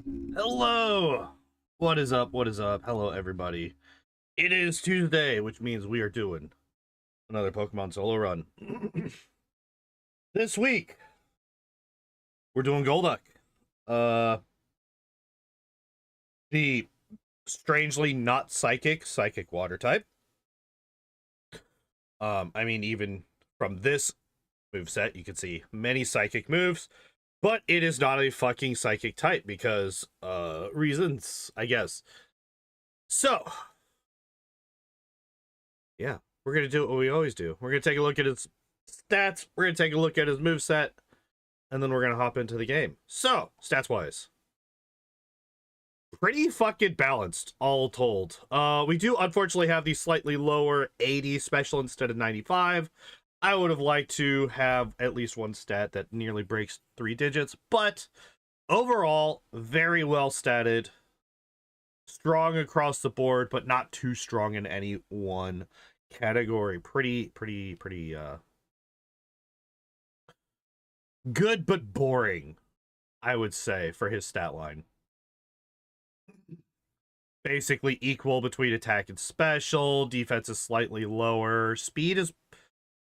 Hello! What is up? What is up? Hello, everybody. It is Tuesday, which means we are doing another Pokemon solo run. This week, we're doing Golduck. The strangely not psychic water type. I mean, even from this moveset, you can see many psychic moves. But it is not a fucking psychic type because, reasons, I guess. So, yeah, we're going to do what we always do. We're going to take a look at his stats, we're going to take a look at his moveset, and then we're going to hop into the game. So, stats-wise, pretty fucking balanced, all told. We do, unfortunately, have the slightly lower 80 special instead of 95. I would have liked to have at least one stat that nearly breaks 3 digits, but overall, very well statted. Strong across the board, but not too strong in any one category. Pretty good, but boring, I would say, for his stat line. Basically equal between attack and special. Defense is slightly lower. Speed is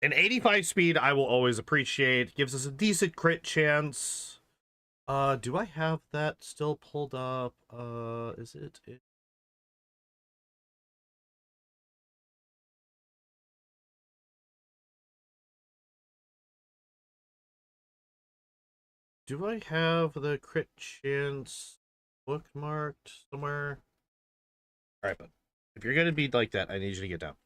an 85 speed. I will always appreciate. Gives us a decent crit chance. Do I have that still pulled up? Is it? Do I have the crit chance bookmarked somewhere? Alright, but if you're gonna be like that, I need you to get down.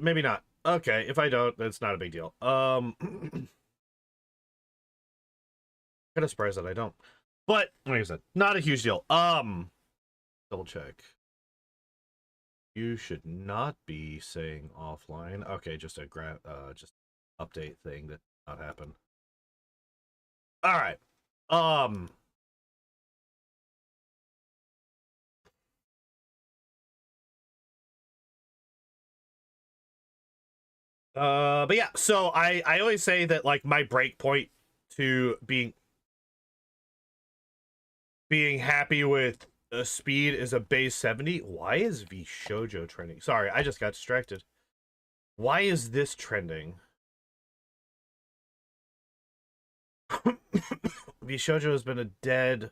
Maybe not. Okay, if I don't, that's not a big deal. Kind of surprised that I don't. But, like I said, not a huge deal. Double check. You should not be saying offline. Okay, just a just update thing that did not happen. Alright. But yeah, so I always say that, like, my break point to being happy with speed is a base 70. Why is Vishojo trending? Sorry, I just got distracted. Why is this trending? Vishojo has been a dead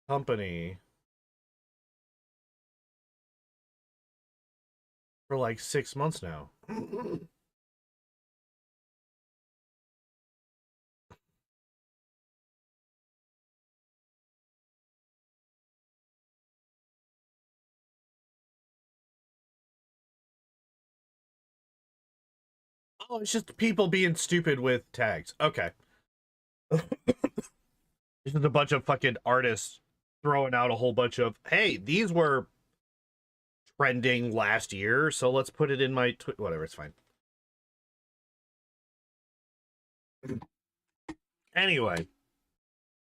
company for like 6 months now. Oh, it's just people being stupid with tags. Okay. It's just a bunch of fucking artists throwing out a whole bunch of, hey, these were trending last year, so let's put it in my whatever, it's fine. Anyway,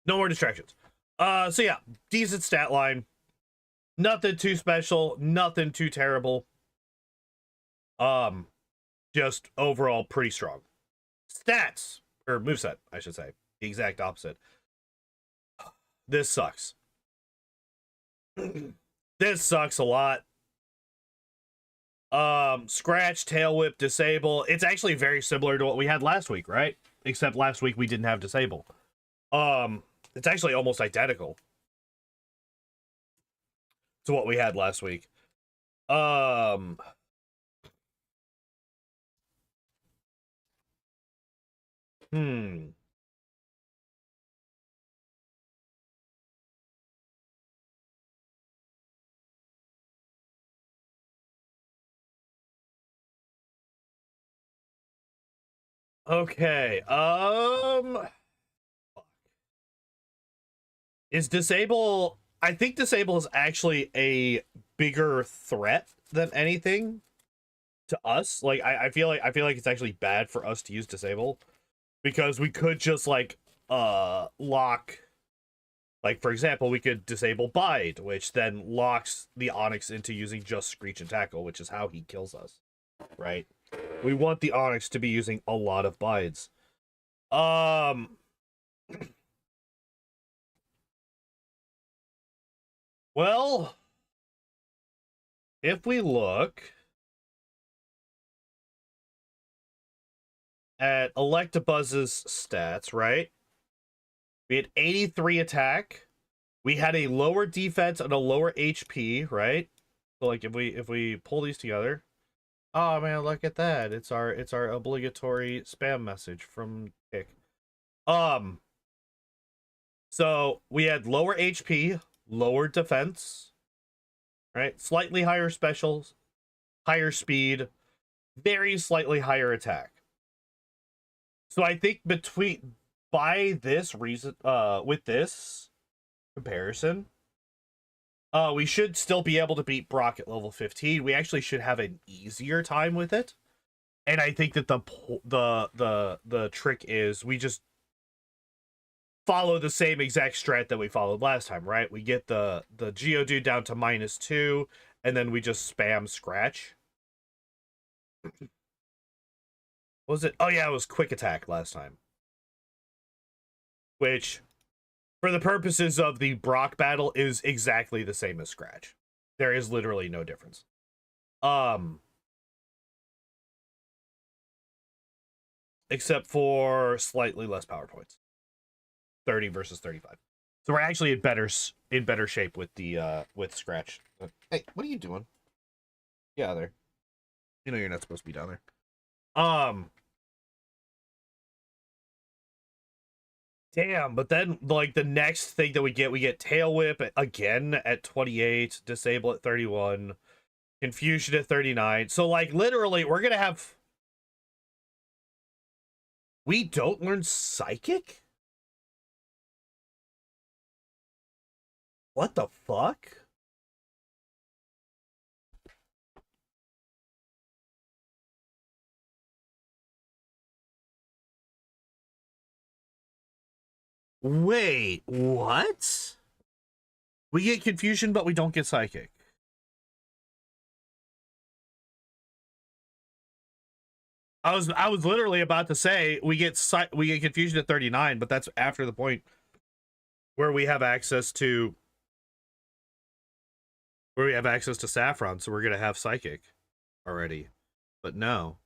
no more distractions. So yeah, decent stat line. Nothing too special, nothing too terrible. Just overall pretty strong. Stats, or moveset, I should say. The exact opposite. This sucks. This sucks a lot. Scratch, tail whip, disable. It's actually very similar to what we had last week, right? Except last week we didn't have disable. It's actually almost identical to what we had last week. Okay, is disable... I think disable is actually a bigger threat than anything to us. Like, I feel like it's actually bad for us to use disable, because we could just, like, lock... Like, for example, we could disable Bide, which then locks the Onix into using just Screech and Tackle, which is how he kills us, right? We want the Onyx to be using a lot of bites. Well, if we look at Electabuzz's stats, right? We had 83 attack. We had a lower defense and a lower HP, right? So like if we pull these together, oh man, look at that! It's our obligatory spam message from Kick. So we had lower HP, lower defense, right? Slightly higher specials, higher speed, very slightly higher attack. So I think by this reason, with this comparison, we should still be able to beat Brock at level 15. We actually should have an easier time with it. And I think that the trick is we just follow the same exact strat that we followed last time, right? We get the Geodude down to -2, and then we just spam Scratch. What was it? Oh yeah, it was Quick Attack last time. Which, for the purposes of the Brock battle, is exactly the same as Scratch. There is literally no difference. Except for slightly less power points. 30 versus 35. So we're actually in better shape with the with Scratch. Hey, what are you doing? Yeah, there. You know you're not supposed to be down there. Damn, but then like the next thing that we get Tail Whip again at 28, Disable at 31, Confusion at 39. So like literally we're gonna have. We don't learn Psychic? What the fuck? Wait, what? We get Confusion, but we don't get Psychic. I was literally about to say we get Confusion at 39, but that's after the point where we have access to Saffron, so we're gonna have Psychic already. But no.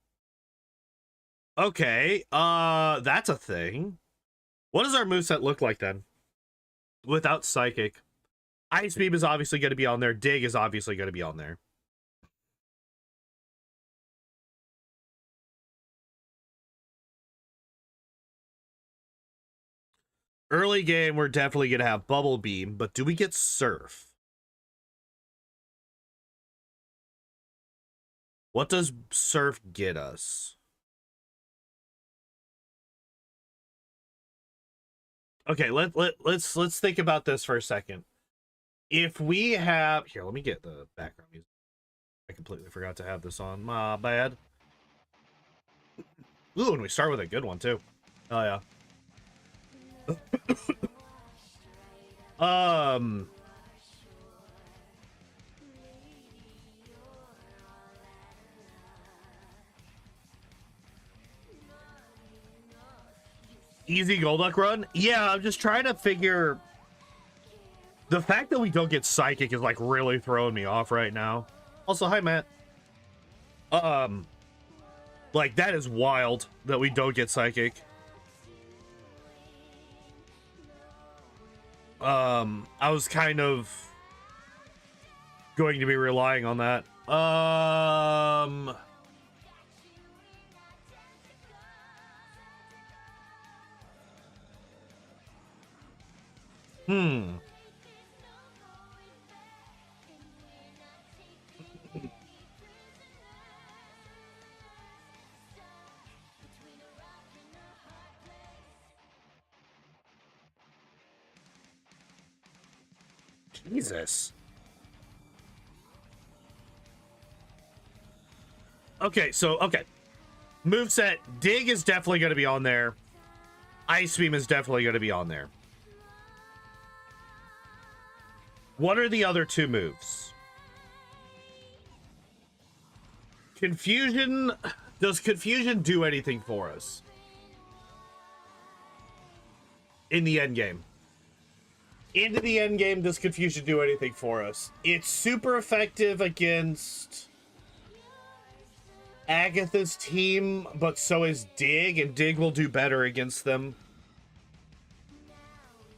Okay, that's a thing. What does our moveset look like then? Without Psychic. Ice Beam is obviously going to be on there. Dig is obviously going to be on there. Early game, we're definitely going to have Bubble Beam, but do we get Surf? What does Surf get us? Okay, let's think about this for a second. If we have here, let me get the background music. I completely forgot to have this on. My bad. Ooh, and we start with a good one too. Oh yeah. Easy Golduck run? Yeah, I'm just trying to figure. The fact that we don't get Psychic is like really throwing me off right now. Also, hi Matt. Like that is wild that we don't get Psychic. I was kind of going to be relying on that. Jesus. Okay, so, okay. Moveset, Dig is definitely going to be on there. Ice Beam is definitely going to be on there. What are the other two moves? Confusion. Does Confusion do anything for us in the end game? Into the end game, does Confusion do anything for us? It's super effective against Agatha's team, but so is Dig, and Dig will do better against them.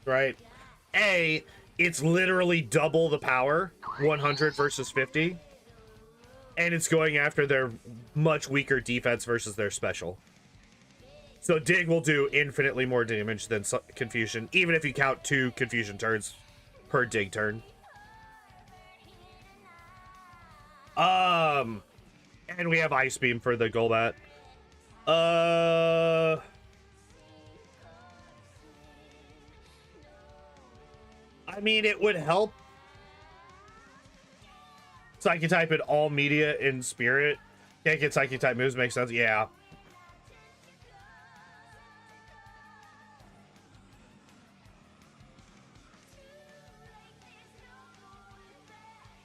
Right? It's literally double the power, 100 versus 50. And it's going after their much weaker defense versus their special. So Dig will do infinitely more damage than Confusion, even if you count 2 Confusion turns per Dig turn. And we have Ice Beam for the Golbat. I mean, it would help Psychic type in all media in Spirit. Can't get Psychic type moves, makes sense. Yeah.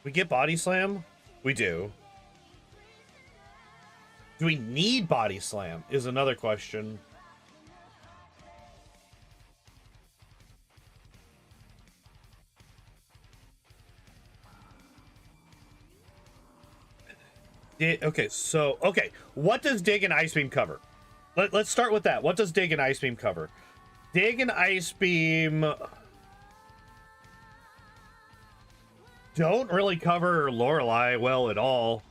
We get Body Slam? We do. Do we need Body Slam is another question. Okay, what does Dig and Ice Beam cover? Let's start with that. What does Dig and Ice Beam cover? Dig and Ice Beam don't really cover Lorelei well at all.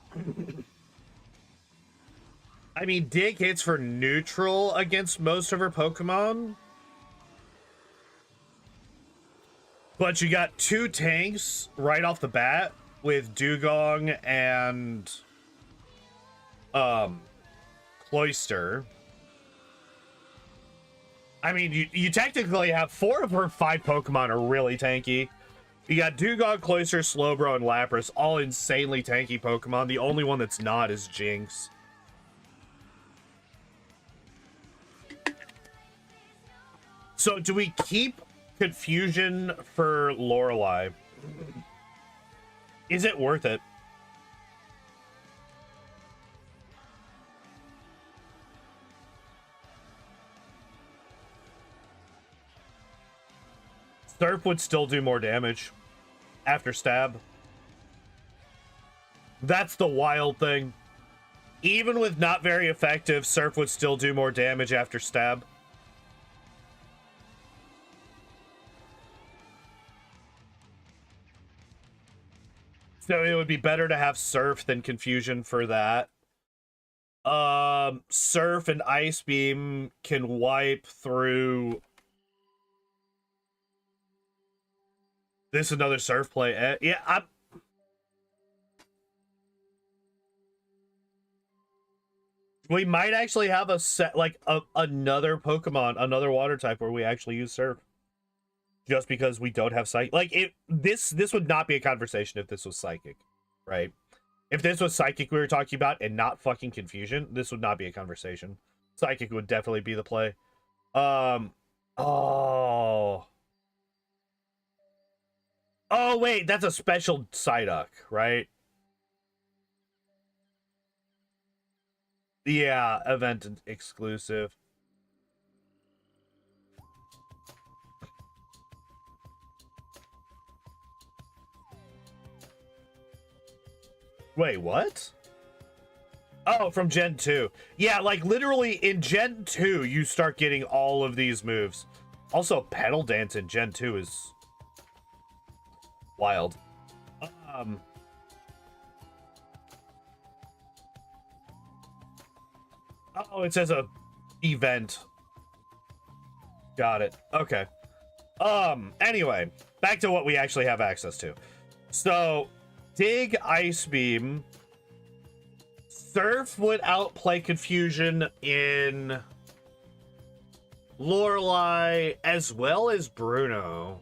I mean, Dig hits for neutral against most of her Pokemon. But you got 2 tanks right off the bat with Dugong and Cloyster. I mean, you technically have 4 of her 5 Pokemon are really tanky. You got Dugong, Cloyster, Slowbro, and Lapras, all insanely tanky Pokemon. The only one that's not is Jinx. So do we keep Confusion for Lorelei? Is it worth it? Surf would still do more damage after stab. That's the wild thing. Even with not very effective, Surf would still do more damage after stab. So it would be better to have Surf than Confusion for that. Surf and Ice Beam can wipe through. This is another Surf play. Yeah, we might actually have a set, like another Pokemon, another water type where we actually use Surf. Just because we don't have Psychic. Like, this would not be a conversation if this was Psychic, right? If this was Psychic we were talking about and not fucking Confusion, this would not be a conversation. Psychic would definitely be the play. Oh, wait, that's a special Psyduck, right? Yeah, event exclusive. Wait, what? Oh, from Gen 2. Yeah, like literally in Gen 2, you start getting all of these moves. Also, Petal Dance in Gen 2 is wild. Oh, it says a event. Got it. Okay. Anyway, back to what we actually have access to. So, Dig, Ice Beam. Surf would outplay Confusion in Lorelei as well as Bruno.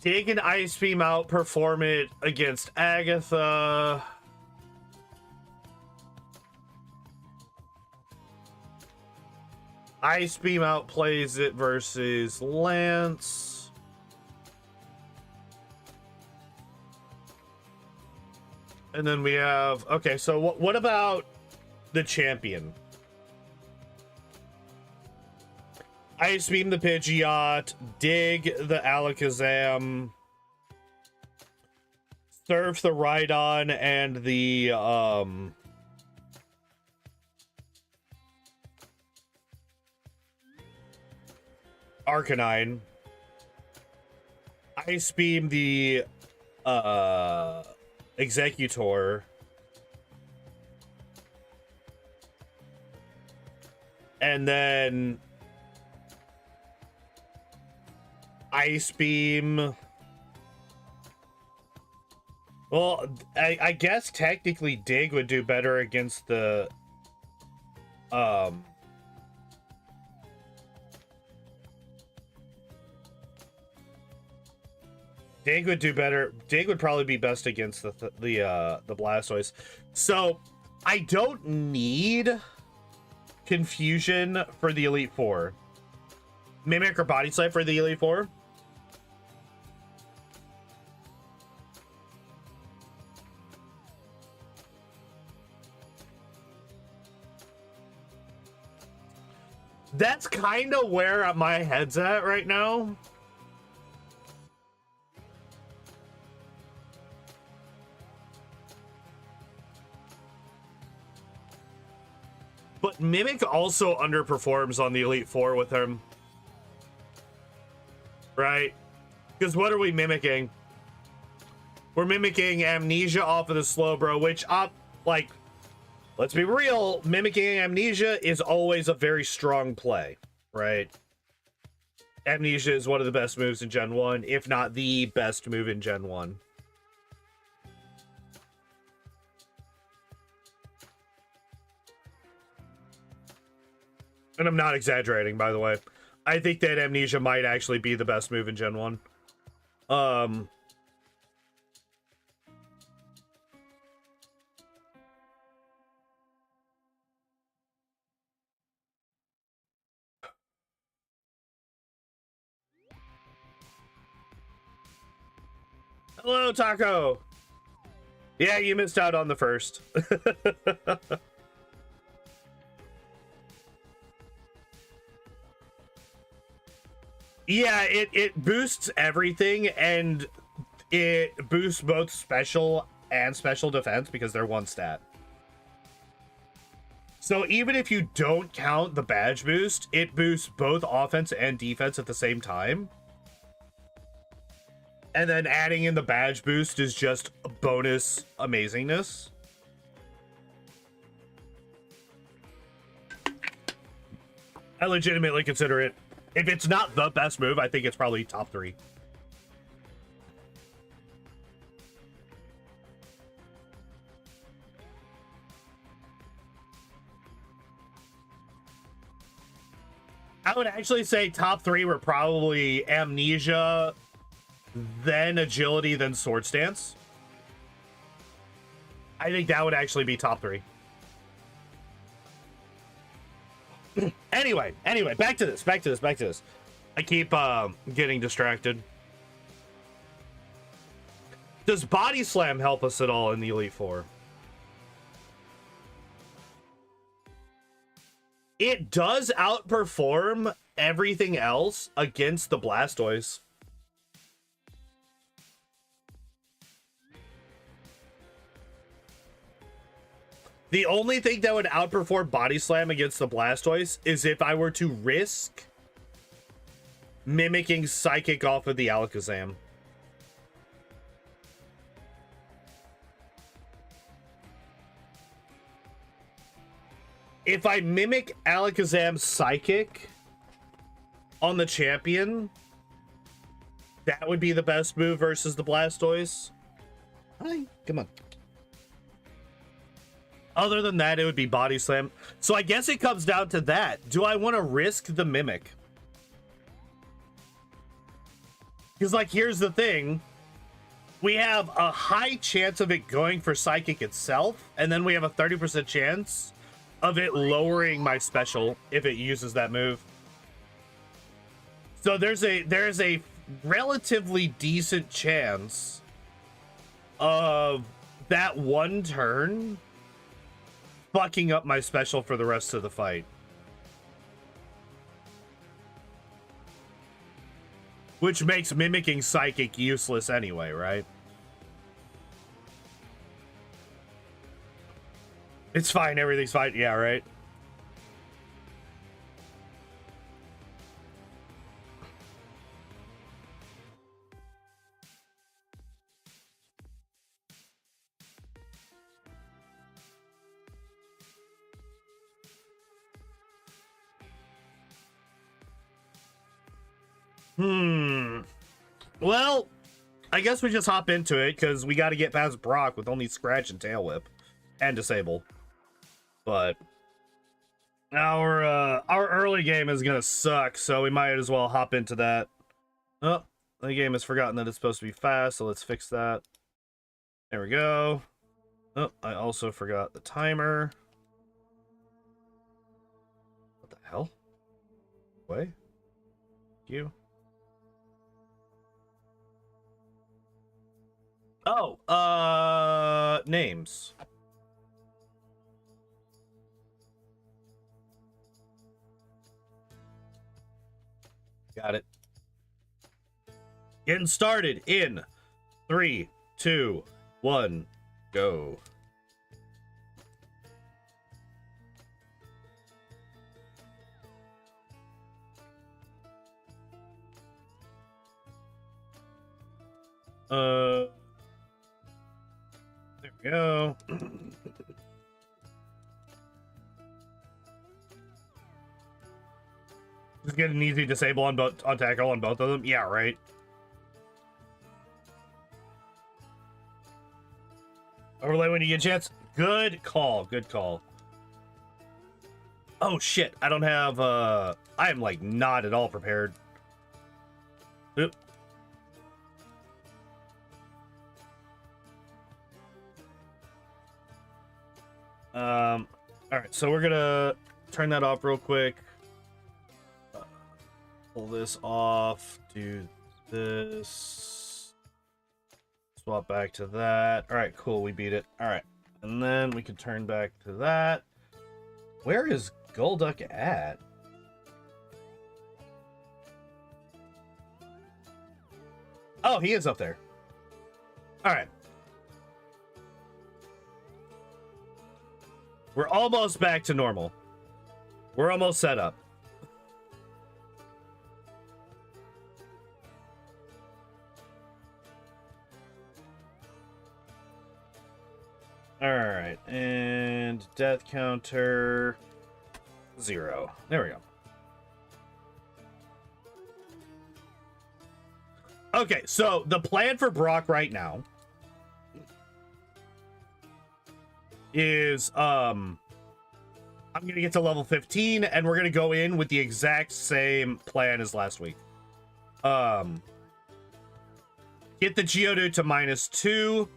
Dig and Ice Beam outperform it against Agatha. Ice Beam outplays it versus Lance. And then we have, okay, so what about the champion? Ice Beam the Pidgeot, Dig the Alakazam, Surf the Rhydon, and the Arcanine. Ice Beam the Executor. And then Ice Beam. Well, I guess technically Dig would do better against the Dig would do better. Dig would probably be best against the Blastoise. So I don't need Confusion for the Elite Four. Mimic or Body Slam for the Elite Four. That's kind of where my head's at right now. But Mimic also underperforms on the Elite Four with him. Right? Because what are we mimicking? We're mimicking Amnesia off of the Slowbro, which, like, let's be real, mimicking Amnesia is always a very strong play, right? Amnesia is one of the best moves in Gen 1, if not the best move in Gen 1. And I'm not exaggerating, by the way. I think that Amnesia might actually be the best move in Gen 1. Hello, Taco. Yeah, you missed out on the first. Yeah, it boosts everything, and it boosts both special and special defense because they're one stat. So even if you don't count the badge boost, it boosts both offense and defense at the same time. And then adding in the badge boost is just a bonus amazingness. I legitimately consider it. If it's not the best move, I think it's probably top 3. I would actually say top 3 were probably Amnesia, then Agility, then Sword Stance. I think that would actually be top 3. Anyway, back to this. I keep getting distracted. Does Body Slam help us at all in the Elite Four? It does outperform everything else against the Blastoise. The only thing that would outperform Body Slam against the Blastoise is if I were to risk mimicking Psychic off of the Alakazam. If I mimic Alakazam's Psychic on the champion, that would be the best move versus the Blastoise. Hi, come on. Other than that, it would be Body Slam. So I guess it comes down to that. Do I want to risk the Mimic? Because, like, here's the thing. We have a high chance of it going for Psychic itself, and then we have a 30% chance of it lowering my special if it uses that move. So there's a relatively decent chance of that one turn fucking up my special for the rest of the fight. Which makes mimicking Psychic useless anyway, right? It's fine, everything's fine. Yeah, right? Well, I guess we just hop into it because we got to get past Brock with only Scratch and Tail Whip and Disable. But our early game is gonna suck, so we might as well hop into that. Oh, the game has forgotten that it's supposed to be fast, so let's fix that. There we go. Oh, I also forgot the timer. What the hell? Wait. You. Oh, names. Got it. Getting started in 3, 2, 1, go. There we go. Just get an easy disable on both, on tackle on both of them. Yeah, right. Overlay when you get a chance. Good call. Good call. Oh shit! I don't have. I am like not at all prepared. Oop. All right, so we're gonna turn that off real quick. Pull this off. Do this. Swap back to that. All right, cool. We beat it. All right, and then we can turn back to that. Where is Golduck at? Oh, he is up there. All right. We're almost back to normal. We're almost set up. All right, and death counter 0. There we go. Okay, so the plan for Brock right now is I'm gonna get to level 15 and we're gonna go in with the exact same plan as last week. Get the Geodude to -2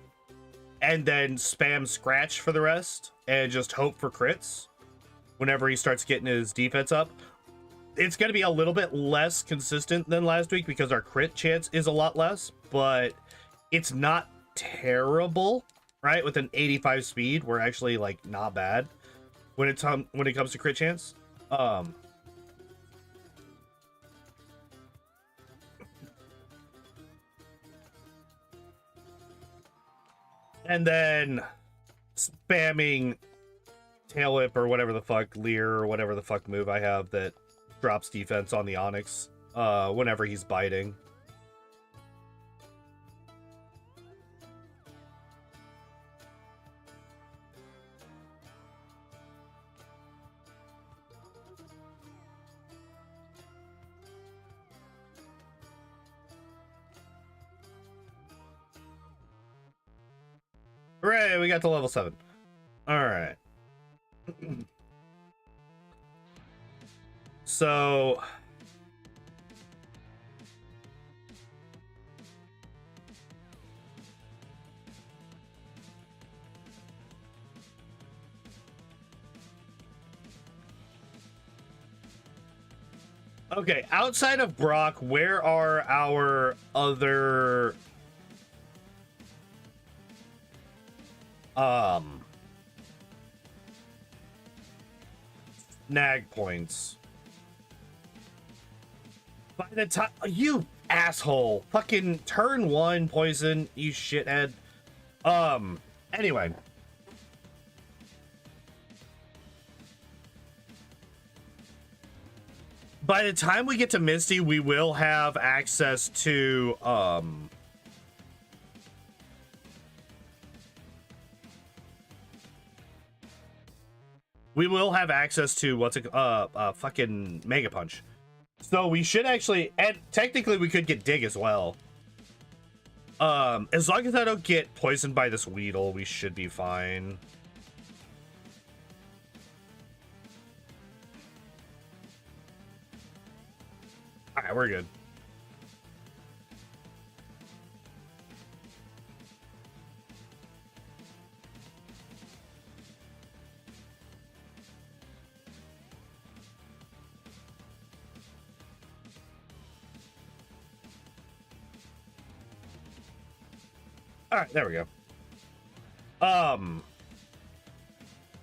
and then spam Scratch for the rest and just hope for crits whenever he starts getting his defense up. It's gonna be a little bit less consistent than last week because our crit chance is a lot less, but it's not terrible. Right, with an 85 speed, we're actually like not bad when it comes to crit chance. And then spamming Tail Whip or whatever the fuck, Leer or whatever the fuck move I have that drops defense on the Onix whenever he's biting. Hooray, we got to level 7. Alright. So... Okay, outside of Brock, where are our other... Snag points. By the time you asshole, fucking turn 1 poison, you shithead. Anyway. By the time we get to Misty, we will have access to what's it fucking Mega Punch. So we should actually, and technically we could get Dig as well. As long as I don't get poisoned by this Weedle, we should be fine. All right, we're good. All right, there we go.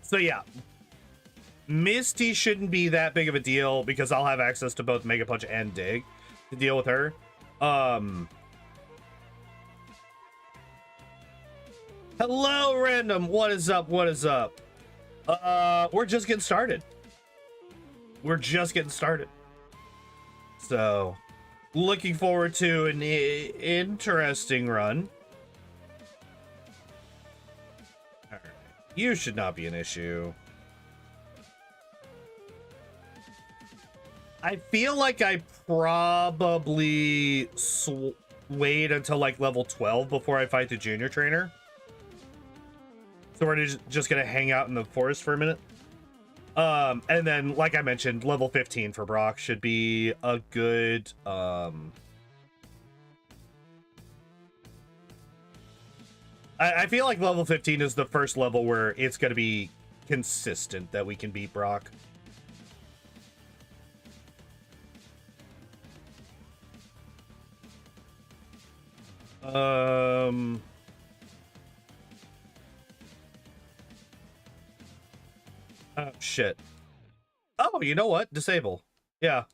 So yeah, Misty shouldn't be that big of a deal because I'll have access to both Mega Punch and Dig to deal with her. Hello, random. What is up? What is up? We're just getting started. We're just getting started. So, looking forward to an interesting run. All right. You should not be an issue. I feel like I probably wait until like level 12 before I fight the junior trainer. So we're just gonna hang out in the forest for a minute. And then, like I mentioned, level 15 for Brock should be a good I feel like level 15 is the first level where it's gonna be consistent that we can beat Brock. Oh, shit. Oh, you know what? Disable. Yeah.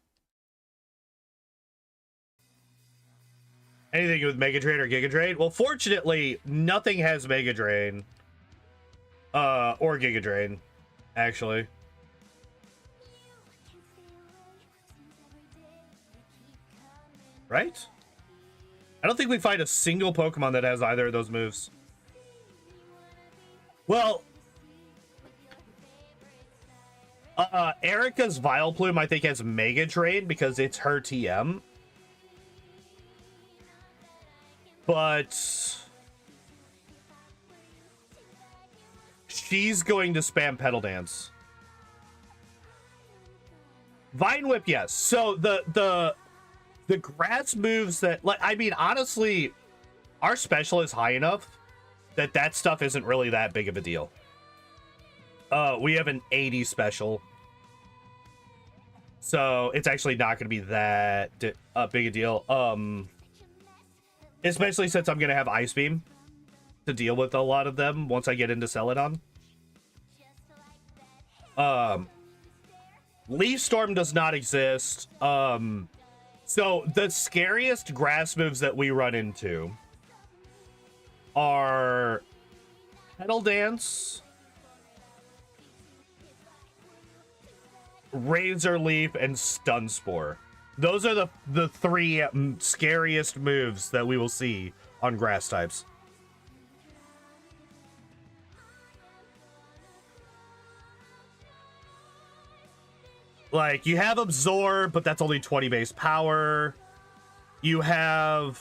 Anything with Mega Drain or Giga Drain? Well, fortunately, nothing has Mega Drain. Or Giga Drain, actually. Right? I don't think we find a single Pokemon that has either of those moves. Well, Erika's Vileplume, I think, has Mega Drain because it's her TM. But she's going to spam Petal Dance. Vine Whip, yes. So the grass moves that, like, I mean, honestly, our special is high enough that that stuff isn't really that big of a deal. We have an 80 special, so it's actually not going to be that big a deal. Especially since I'm going to have Ice Beam to deal with a lot of them once I get into Celadon. Leaf Storm does not exist. So the scariest grass moves that we run into are Petal Dance, Razor Leaf, and Stun Spore. Those are the three scariest moves that we will see on grass types. Like, you have Absorb, but that's only 20 base power. You have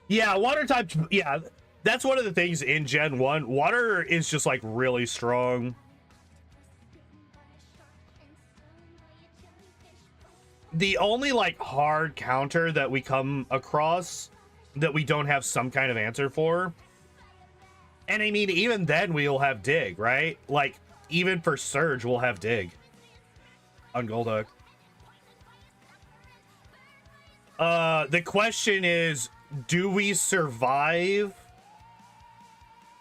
yeah, water type, yeah, that's one of the things in Gen 1. Water is just, like, really strong. The only, like, hard counter that we come across that we don't have some kind of answer for, and I mean, even then we'll have Dig, right? Like, even for Surge, we'll have Dig on Golduck. The question is, do we survive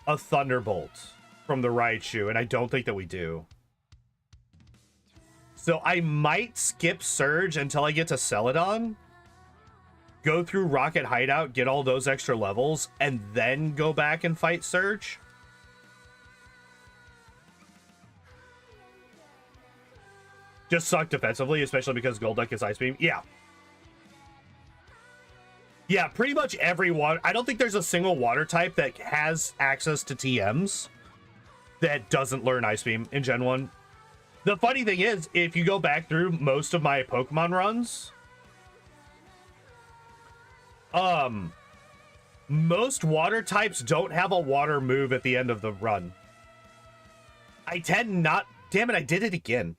a Thunderbolt from the Raichu? And I don't think that we do. So I might skip Surge until I get to Celadon, go through Rocket Hideout, get all those extra levels, and then go back and fight Surge. Just suck defensively, especially because Golduck is Ice Beam. Yeah. Yeah, pretty much every water... I don't think there's a single water type that has access to TMs that doesn't learn Ice Beam in Gen 1. The funny thing is, if you go back through most of my Pokemon runs, most water types don't have a water move at the end of the run. I tend not... Damn it, I did it again.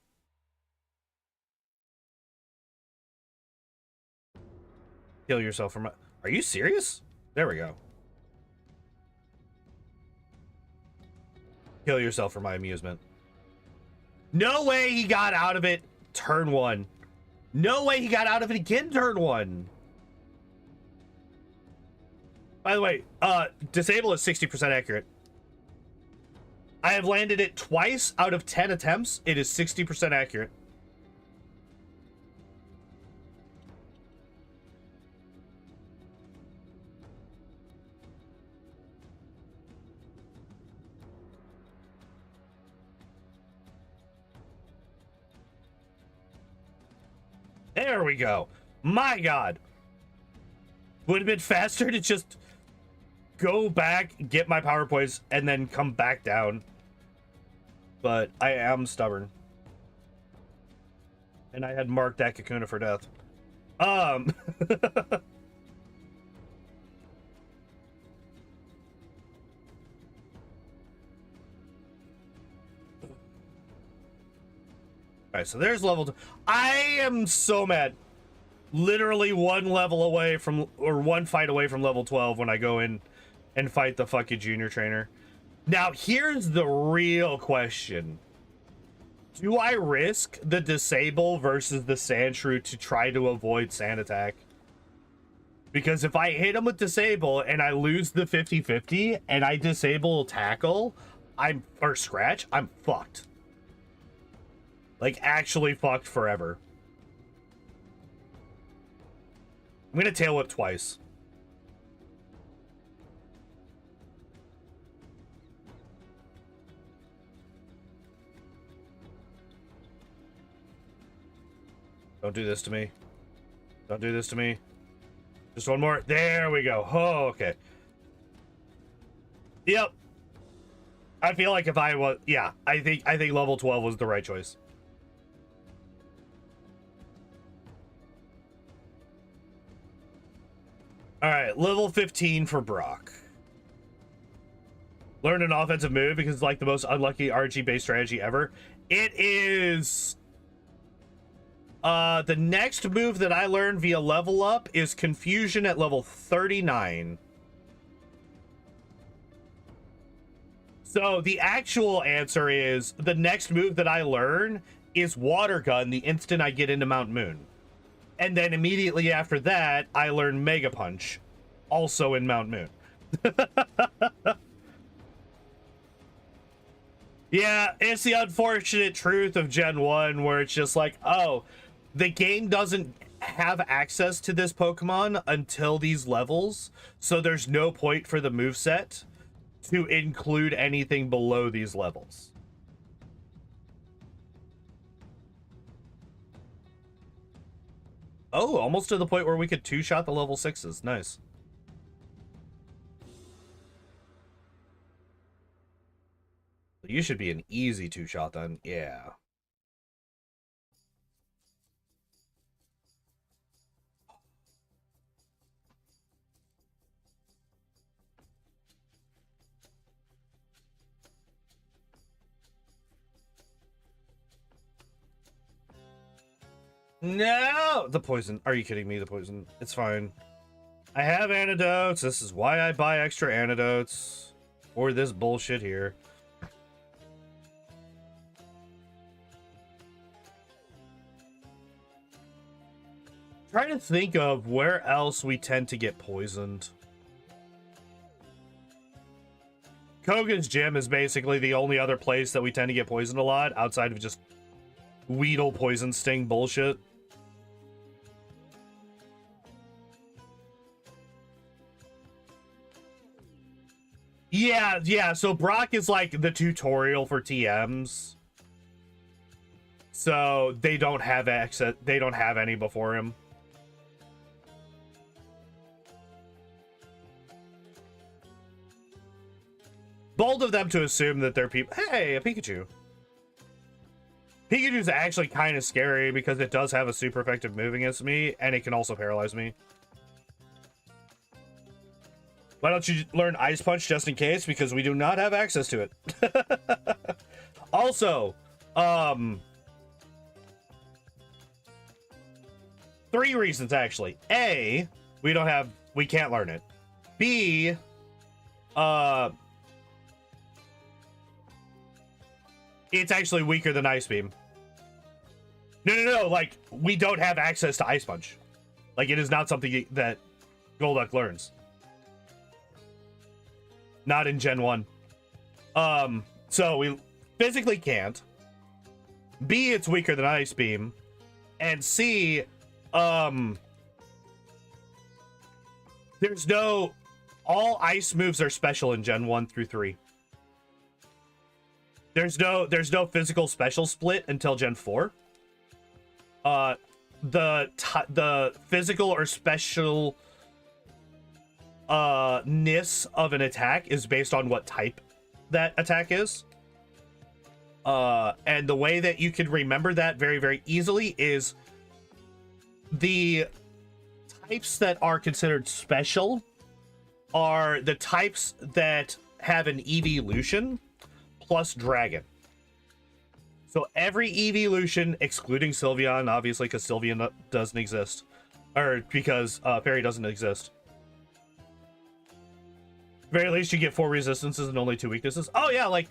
Heal yourself from... Are you serious? There we go. Kill yourself for my amusement. No way he got out of it turn 1. No way he got out of it again turn 1. By the way, disable is 60% accurate. I have landed it twice out of 10 attempts. It is 60% accurate. There we go. My God. Would have been faster to just go back, get my power poise, and then come back down. But I am stubborn. And I had marked that Kakuna for death. Alright, so there's level 2. I am so mad. Literally one level away from, or one fight away from level 12 when I go in and fight the fucking junior trainer. Now, here's the real question. Do I risk the disable versus the Sandshrew to try to avoid sand attack? Because if I hit him with disable and I lose the 50-50 and I disable tackle, or scratch, I'm fucked. Like, actually fucked forever. I'm gonna tail whip twice. Don't do this to me. Don't do this to me. Just one more. There we go. Oh, okay. Yep. I feel like if I was... Yeah, I think level 12 was the right choice. Alright, level 15 for Brock. Learn an offensive move because it's like the most unlucky RG-based strategy ever. It is... the next move that I learned via level up is Confusion at level 39. So the actual answer is the next move that I learn is Water Gun the instant I get into Mount Moon. And then immediately after that, I learn Mega Punch, also in Mount Moon. Yeah, it's the unfortunate truth of Gen 1 where it's just like, oh, the game doesn't have access to this Pokemon until these levels, so there's no point for the moveset to include anything below these levels. Oh, almost to the point where we could two-shot the level 6s. Nice. You should be an easy two-shot then. Yeah. No! The poison. Are you kidding me? The poison. It's fine. I have antidotes. This is why I buy extra antidotes. Or this bullshit here. Trying to think of where else we tend to get poisoned. Koga's gym is basically the only other place that we tend to get poisoned a lot, outside of just Weedle poison sting bullshit. Yeah, so Brock is like the tutorial for TMs. So they don't have access, they don't have any before him. Bold of them to assume that they're people. Hey, a Pikachu. Pikachu's actually kind of scary because it does have a super effective move against me, and it can also paralyze me. Why don't you learn Ice Punch just in case? Because we do not have access to it. Also, 3 reasons actually. A, we can't learn it. B, it's actually weaker than Ice Beam. No, like, we don't have access to Ice Punch. Like, it is not something that Golduck learns. Not in Gen 1. So we physically can't. B, it's weaker than Ice Beam. And C, there's no... All ice moves are special in Gen 1 through 3. There's no physical special split until Gen 4. The physical or special ness of an attack is based on what type that attack is. And the way that you can remember that very, very easily is the types that are considered special are the types that have an evolution plus dragon. So every evolution, excluding Sylveon, obviously, because Sylveon doesn't exist, or because Fairy doesn't exist. Very least, you get 4 resistances and only 2 weaknesses. Oh yeah, like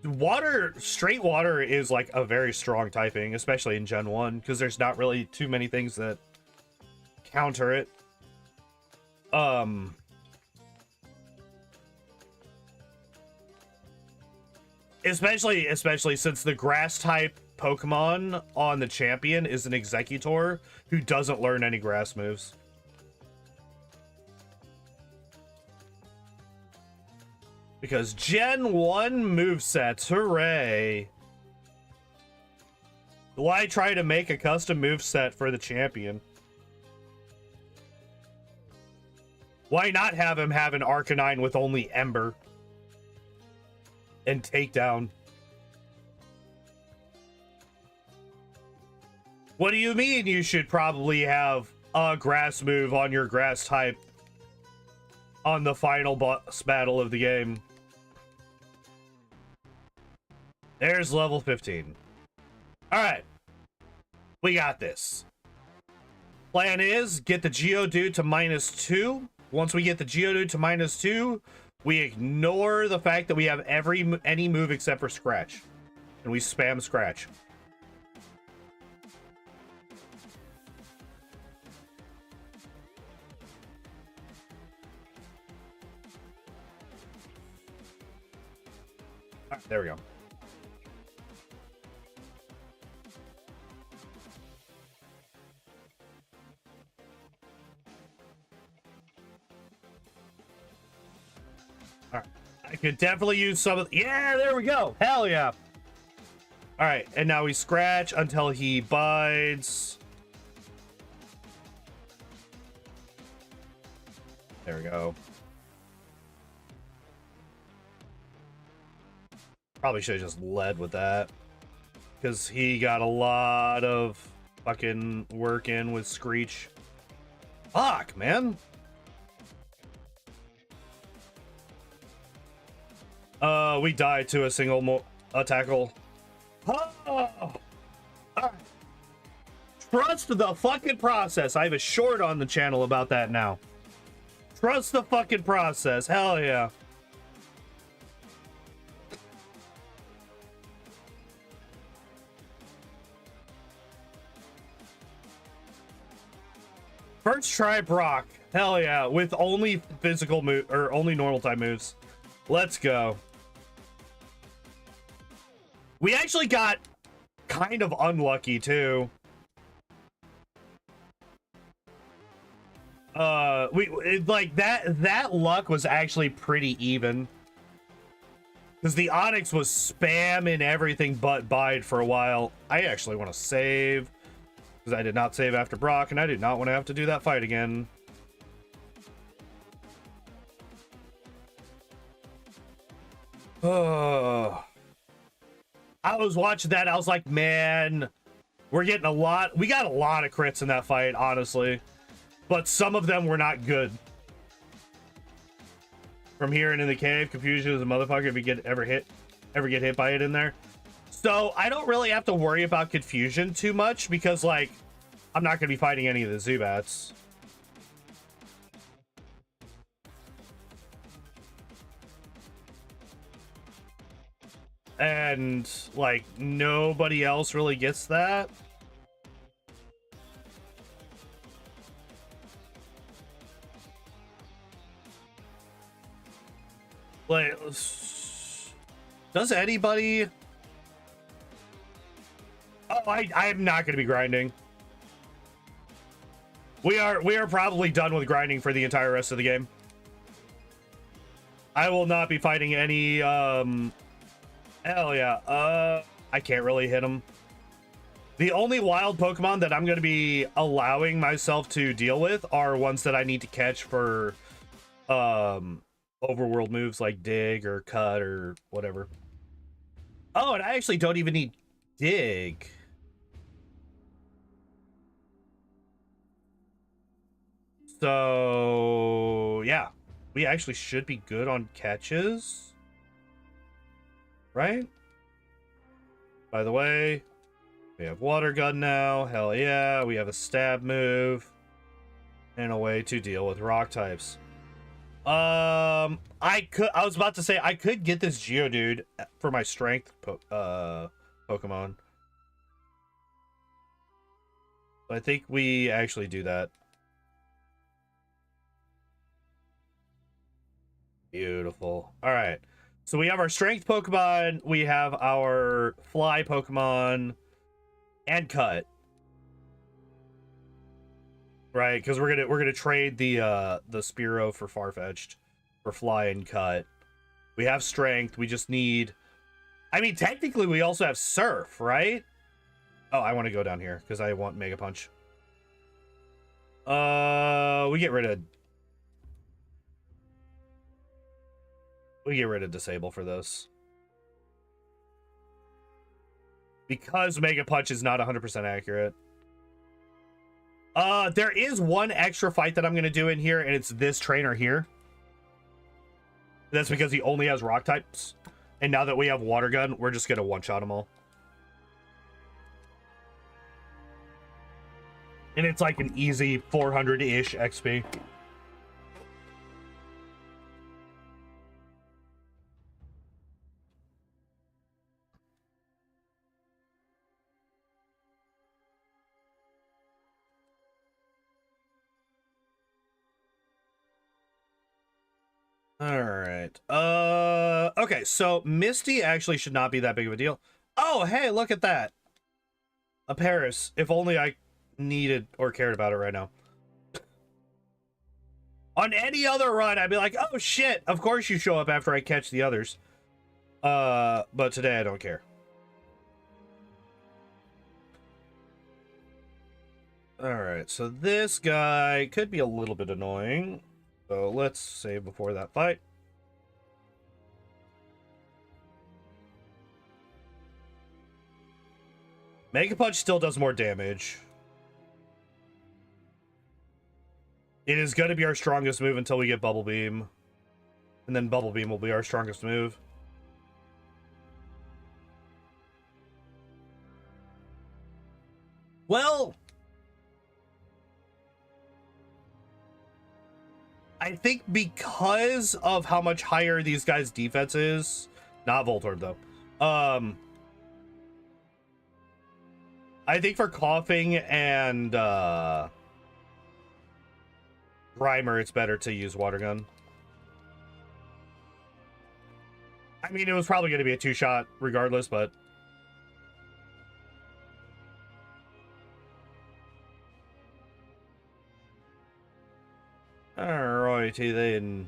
water, straight water is like a very strong typing, especially in Gen 1, because there's not really too many things that counter it. Especially since the grass type Pokemon on the champion is an Executor who doesn't learn any grass moves. Because Gen 1 movesets, hooray! Why try to make a custom moveset for the champion? Why not have him have an Arcanine with only Ember? And Takedown. What do you mean you should probably have a grass move on your grass type on the final boss battle of the game? There's level 15. Alright. We got this. Plan is get the Geodude to -2. Once we get the Geodude to -2, we ignore the fact that we have any move except for Scratch. And we spam Scratch. All right, there we go. I could definitely use some of... Yeah, there we go. Hell yeah. All right, and now we scratch until he bites. There we go. Probably should have just led with that, because he got a lot of fucking work in with Screech. Fuck, man. We died to a single tackle. Oh! Right. Trust the fucking process. I have a short on the channel about that now. Trust the fucking process. Hell yeah. First try Brock. Hell yeah, with only physical move or only normal type moves. Let's go. We actually got kind of unlucky too. Like that luck was actually pretty even. Because the Onyx was spamming everything but bide for a while. I actually want to save. Because I did not save after Brock, and I did not want to have to do that fight again. Oh. I was watching that, I was like, man, we're getting a lot. We got a lot of crits in that fight, honestly. But some of them were not good. From here and in the cave, confusion is a motherfucker if you ever get hit by it in there. So I don't really have to worry about confusion too much because, like, I'm not going to be fighting any of the Zubats. And, like, nobody else really gets that. Like, does anybody... Oh, I'm not going to be grinding. We are probably done with grinding for the entire rest of the game. I will not be fighting any, hell yeah. I can't really hit him. The only wild Pokemon that I'm going to be allowing myself to deal with are ones that I need to catch for, overworld moves like dig or cut or whatever. Oh, and I actually don't even need dig. So yeah, we actually should be good on catches, right? By the way, we have water gun now. Hell yeah, we have a stab move and a way to deal with rock types. I was about to say I could get this Geodude for my strength Pokemon. I think we actually do that. Beautiful. All right. So we have our strength Pokemon, we have our fly Pokemon, and cut. Right, because we're gonna trade the Spearow for Farfetch'd for fly and cut. We have strength. We just need. I mean, technically, we also have surf, right? Oh, I want to go down here because I want Mega Punch. We get rid of. We get rid of disable for this. Because Mega Punch is not 100% accurate. There is one extra fight that I'm going to do in here, and it's this trainer here. That's because he only has rock types. And now that we have water gun, we're just going to one-shot them all. And it's like an easy 400-ish XP. All right. Okay, so Misty actually should not be that big of a deal. Oh, hey, look at that. A Paris. If only I needed or cared about it right now. On any other run, I'd be like, oh shit, of course you show up after I catch the others. But today I don't care. Alright, so this guy could be a little bit annoying. So let's save before that fight. Mega Punch still does more damage. It is going to be our strongest move until we get Bubble Beam. And then Bubble Beam will be our strongest move. Well, I think because of how much higher these guys' defense is, not Voltorb though. I think for coughing and Grimer, it's better to use Water Gun. I mean, it was probably going to be a 2-shot regardless, but... Alrighty then.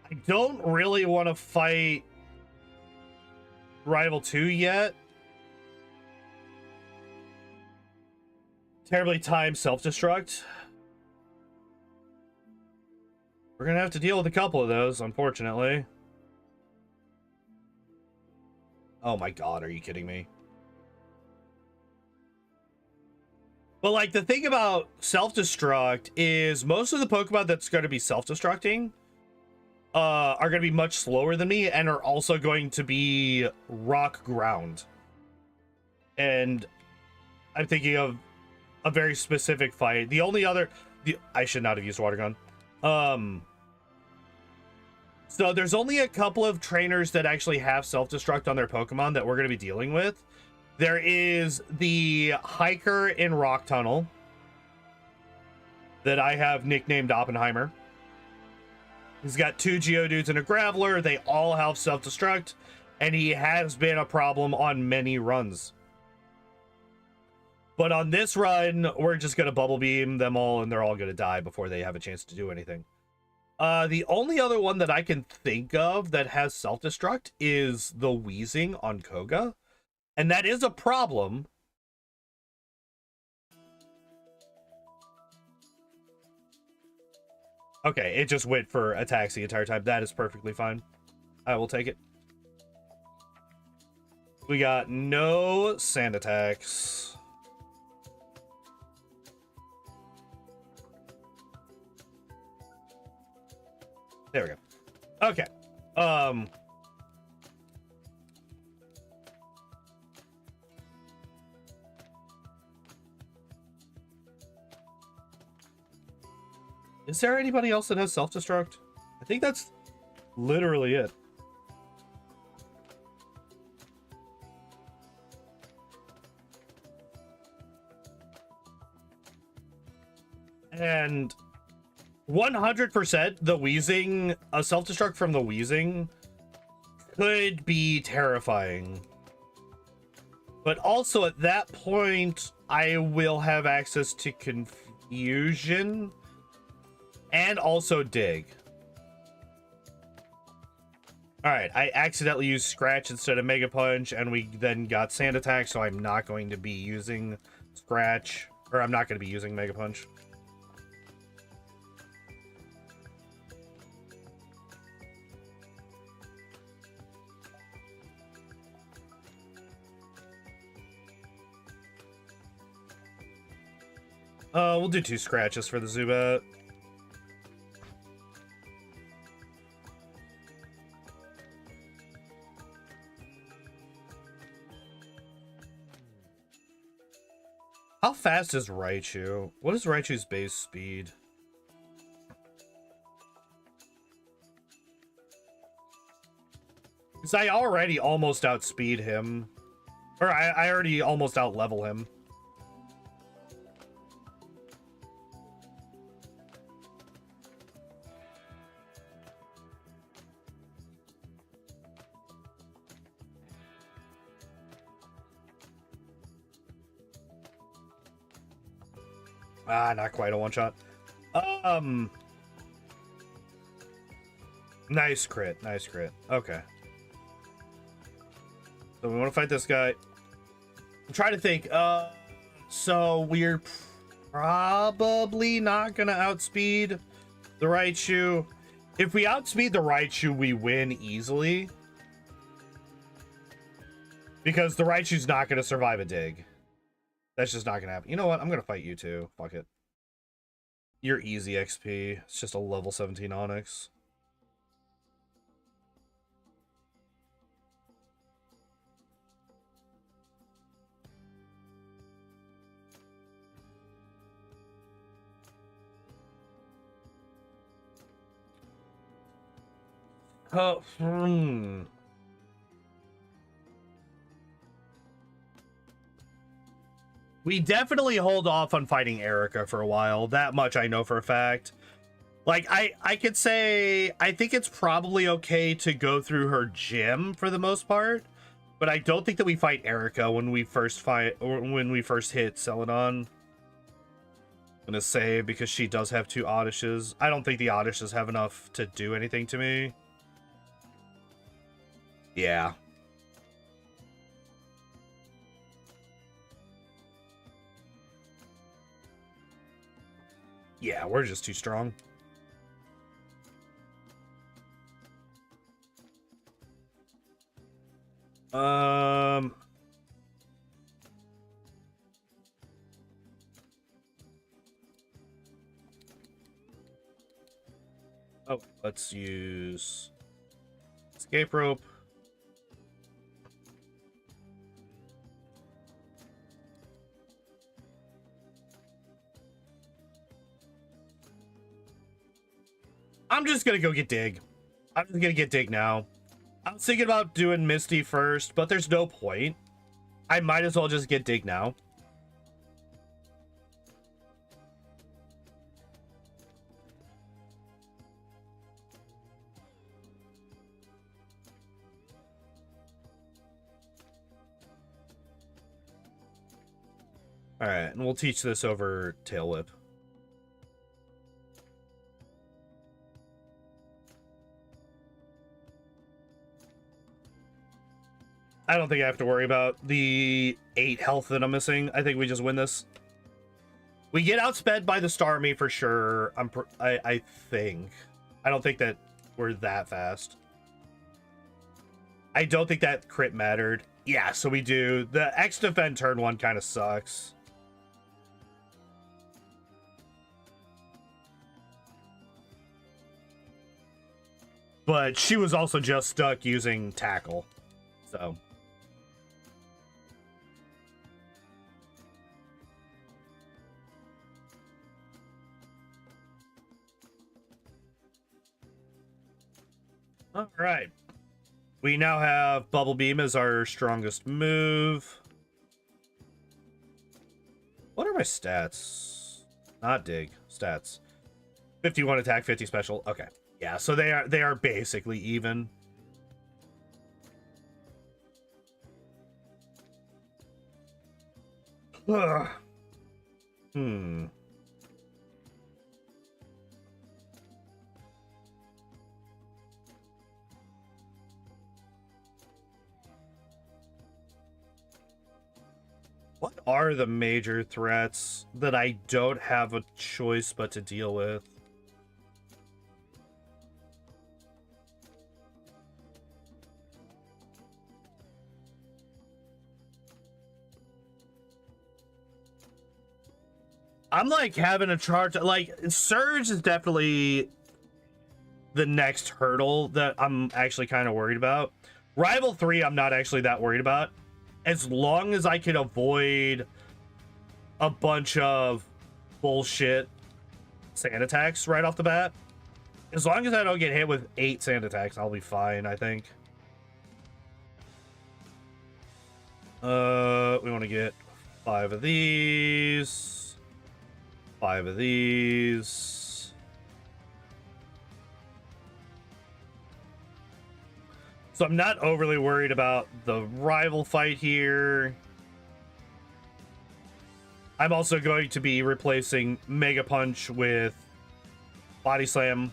I don't really want to fight Rival 2 yet. Terribly timed self-destruct. We're gonna have to deal with a couple of those, unfortunately. Oh my god, are you kidding me? But like, the thing about self-destruct is most of the Pokemon that's going to be self-destructing are going to be much slower than me and are also going to be rock ground. And I'm thinking of a very specific fight. The only other... I should not have used Water Gun. So there's only a couple of trainers that actually have self-destruct on their Pokemon that we're going to be dealing with. There is the hiker in Rock Tunnel that I have nicknamed Oppenheimer. He's got 2 Geodudes and a Graveler. They all have self-destruct, and he has been a problem on many runs. But on this run, we're just going to Bubble Beam them all, and they're all going to die before they have a chance to do anything. The only other one that I can think of that has self-destruct is the Wheezing on Koga. And that is a problem. Okay, it just went for attacks the entire time. That is perfectly fine. I will take it. We got no sand attacks. There we go. Okay. Is there anybody else that has self-destruct? I think that's literally it. And 100% the Wheezing, a self-destruct from the Wheezing could be terrifying. But also at that point, I will have access to Confusion and also Dig. Alright, I accidentally used Scratch instead of Mega Punch, and we then got Sand Attack, so I'm not going to be using Scratch, or I'm not going to be using Mega Punch. We'll do 2 Scratches for the Zubat. How fast is Raichu? What is Raichu's base speed? Because I already almost outspeed him. Or I already almost outlevel him. Ah, not quite a one-shot. Nice crit. Nice crit. Okay. So we want to fight this guy. I'm trying to think. So we're probably not going to outspeed the Raichu. If we outspeed the Raichu, we win easily. Because the Raichu's not going to survive a dig. That's just not gonna happen. You know what? I'm gonna fight you too. Fuck it. You're easy XP. It's just a level 17 Onyx. Oh, We definitely hold off on fighting Erika for a while. That much I know for a fact. Like, I could say, I think it's probably okay to go through her gym for the most part, but I don't think that we fight Erika when we first fight, or when we first hit Celadon. I'm gonna say, because she does have 2 Oddishes. I don't think the Oddishes have enough to do anything to me. Yeah. Yeah, we're just too strong. Oh, let's use escape rope. I'm just gonna go get Dig. I'm just gonna get Dig now. I was thinking about doing Misty first, but there's no point. I might as well just get Dig now. Alright, and we'll teach this over Tail Whip. I don't think I have to worry about the 8 health that I'm missing. I think we just win this. We get outsped by the Starmie for sure. I think. I don't think that we're that fast. I don't think that crit mattered. Yeah, so we do. The X defend turn 1 kind of sucks. But she was also just stuck using Tackle. So. All right. We now have Bubble Beam as our strongest move. What are my stats? Not Dig. Stats. 51 attack, 50 special. Okay. Yeah, so they are basically even. Ugh. What are the major threats that I don't have a choice but to deal with? I'm like having a charge. Like, Surge is definitely the next hurdle that I'm actually kind of worried about. Rival 3, I'm not actually that worried about. As long as I can avoid a bunch of bullshit sand attacks right off the bat. As long as I don't get hit with 8 sand attacks, I'll be fine, I think. We want to get 5 of these. 5 of these. So I'm not overly worried about the rival fight here. I'm also going to be replacing Mega Punch with Body Slam.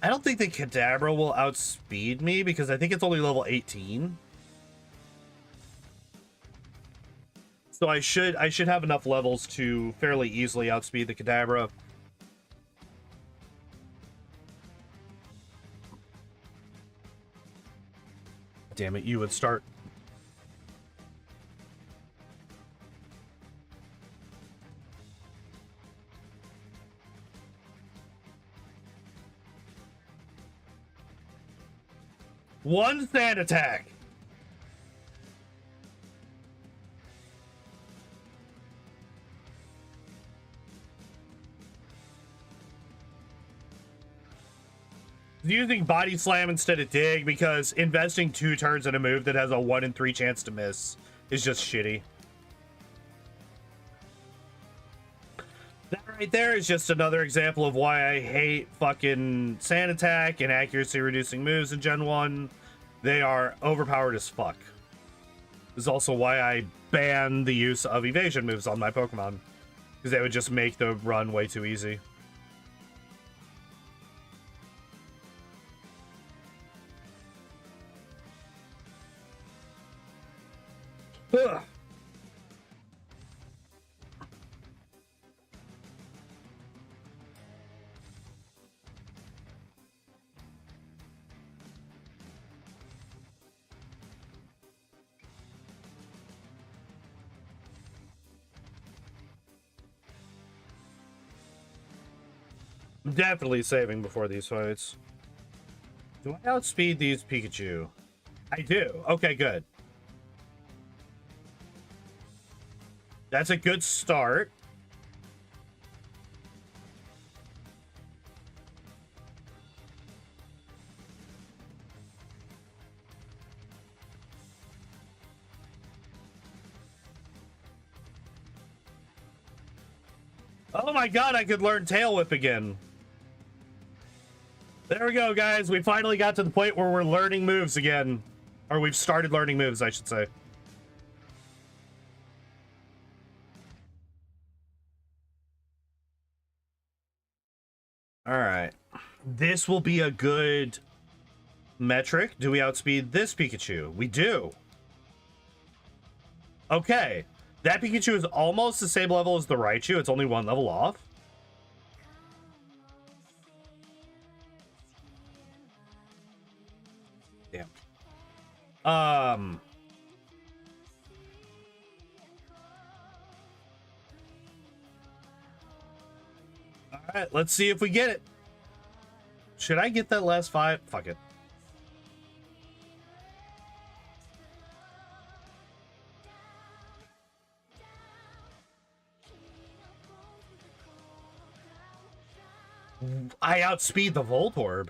I don't think the Kadabra will outspeed me because I think it's only level 18. So I should have enough levels to fairly easily outspeed the Kadabra. Damn it, you would start. One sand attack. Using body slam instead of dig because investing 2 turns in a move that has a 1 in 3 chance to miss is just shitty. That right there is just another example of why I hate fucking sand attack and accuracy reducing moves in Gen 1. They are overpowered as fuck. This is also why I ban the use of evasion moves on my Pokemon, because they would just make the run way too easy. Ugh. I'm definitely saving before these fights. Do I outspeed these Pikachu? I do. Okay, good. That's a good start. Oh my god, I could learn Tail Whip again. There we go, guys. We finally got to the point where we're learning moves again. Or we've started learning moves, I should say. Alright. This will be a good metric. Do we outspeed this Pikachu? We do. Okay. That Pikachu is almost the same level as the Raichu. It's only 1 level off. Damn. Alright, let's see if we get it. Should I get that last 5? Fuck it. I outspeed the Voltorb.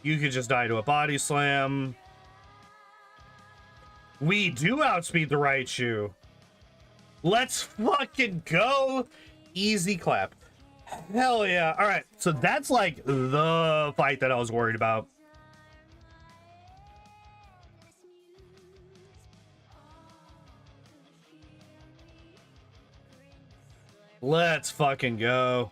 You could just die to a body slam. We do outspeed the Raichu. Let's fucking go. Easy clap. Hell yeah. All right. So that's like the fight that I was worried about. Let's fucking go.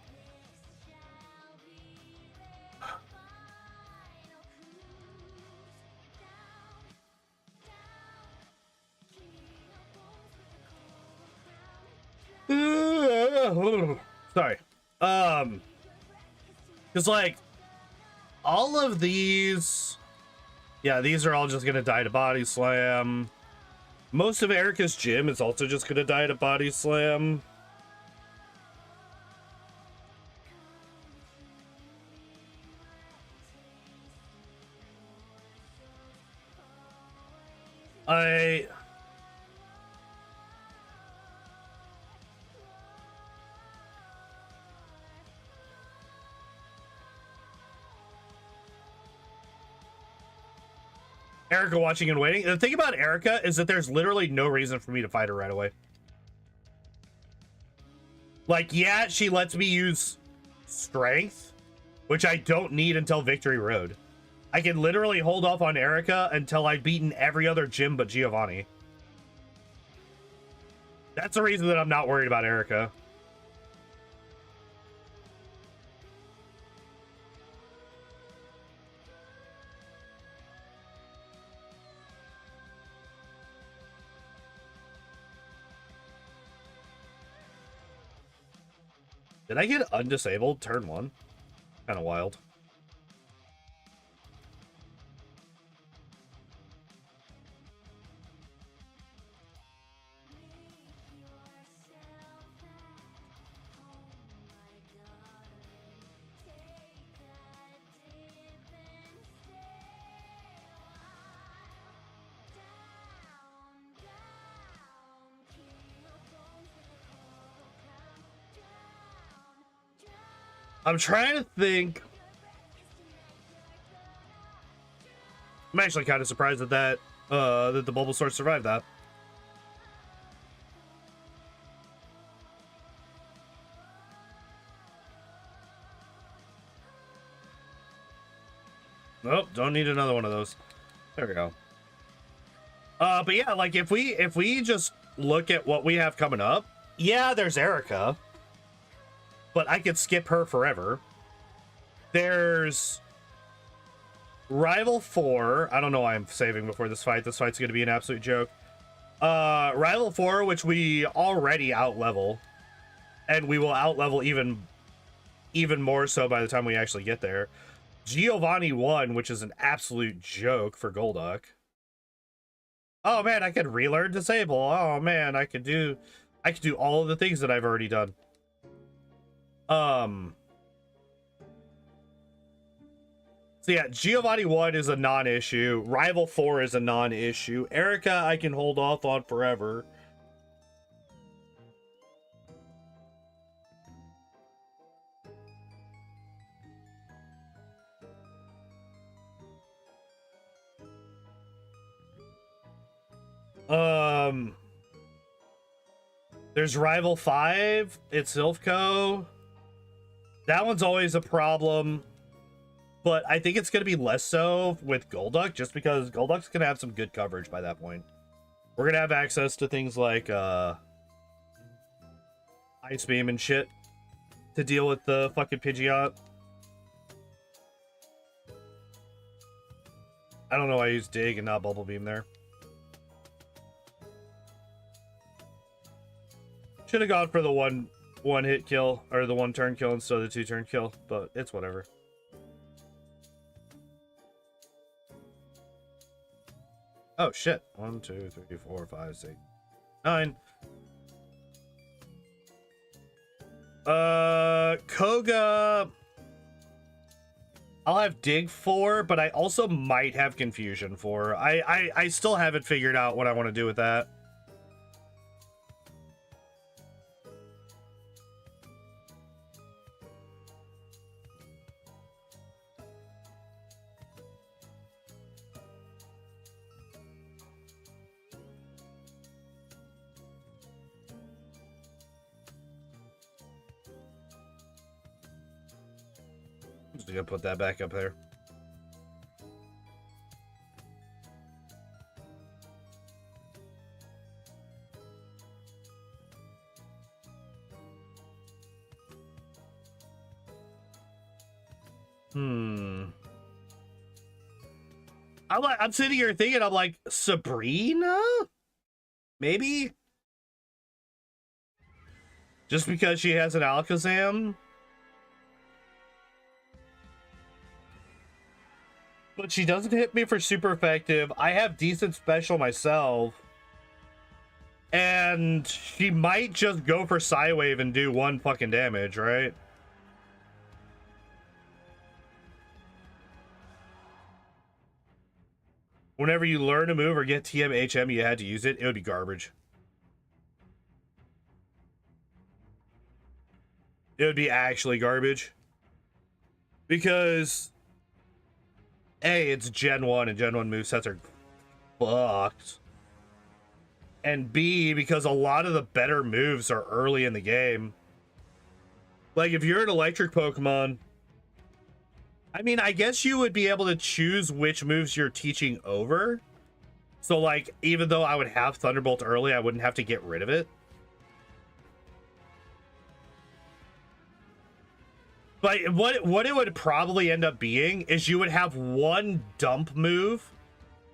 Sorry. Because like all of these, yeah, these are all just gonna die to body slam. Most of Erika's gym is also just gonna die to body slam. Erika watching and waiting. The thing about Erika is that there's literally no reason for me to fight her right away. Like, yeah, she lets me use strength, which I don't need until Victory Road. I can literally hold off on Erika until I've beaten every other gym but Giovanni. That's the reason that I'm not worried about Erika. Did I get undisabled turn 1? Kind of wild. I'm trying to think. I'm actually kind of surprised that that the Bulbasaur survived that. Nope, don't need another one of those. There we go. But yeah, like if we just look at what we have coming up, yeah, there's Erika, but I could skip her forever. There's Rival 4. I don't know why I'm saving before this fight. This fight's going to be an absolute joke. Rival 4, which we already out-level, and we will out-level even more so by the time we actually get there. Giovanni 1, which is an absolute joke for Golduck. Oh man, I could relearn disable. Oh man, I could do all of the things that I've already done. So yeah, Giovanni 1 is a non-issue. Rival 4 is a non-issue. Erika I can hold off on forever. There's Rival 5. It's Silph. That one's always a problem. But I think it's going to be less so with Golduck, just because Golduck's going to have some good coverage by that point. We're going to have access to things like Ice Beam and shit to deal with the fucking Pidgeot. I don't know why I used Dig and not Bubble Beam there. Should have gone for the one hit kill, or the 1 turn kill instead of the 2 turn kill, but it's whatever. Oh shit. 1, 2, 3, 4, 5, 6, 9. Koga. I'll have Dig for, but I also might have Confusion for. I still haven't figured out what I want to do with that. I'm just gonna put that back up there. I'm sitting here thinking, I'm like, Sabrina? Maybe? Just because she has an Alakazam? But she doesn't hit me for super effective. I have decent special myself. And she might just go for Psywave and do 1 fucking damage, right? Whenever you learn a move or get TM/HM, you had to use it, it would be garbage. It would be actually garbage. Because A, it's Gen 1, and Gen 1 movesets are fucked. And B, because a lot of the better moves are early in the game. Like, if you're an electric Pokemon, I mean, I guess you would be able to choose which moves you're teaching over. So, like, even though I would have Thunderbolt early, I wouldn't have to get rid of it. But what it would probably end up being is you would have 1 dump move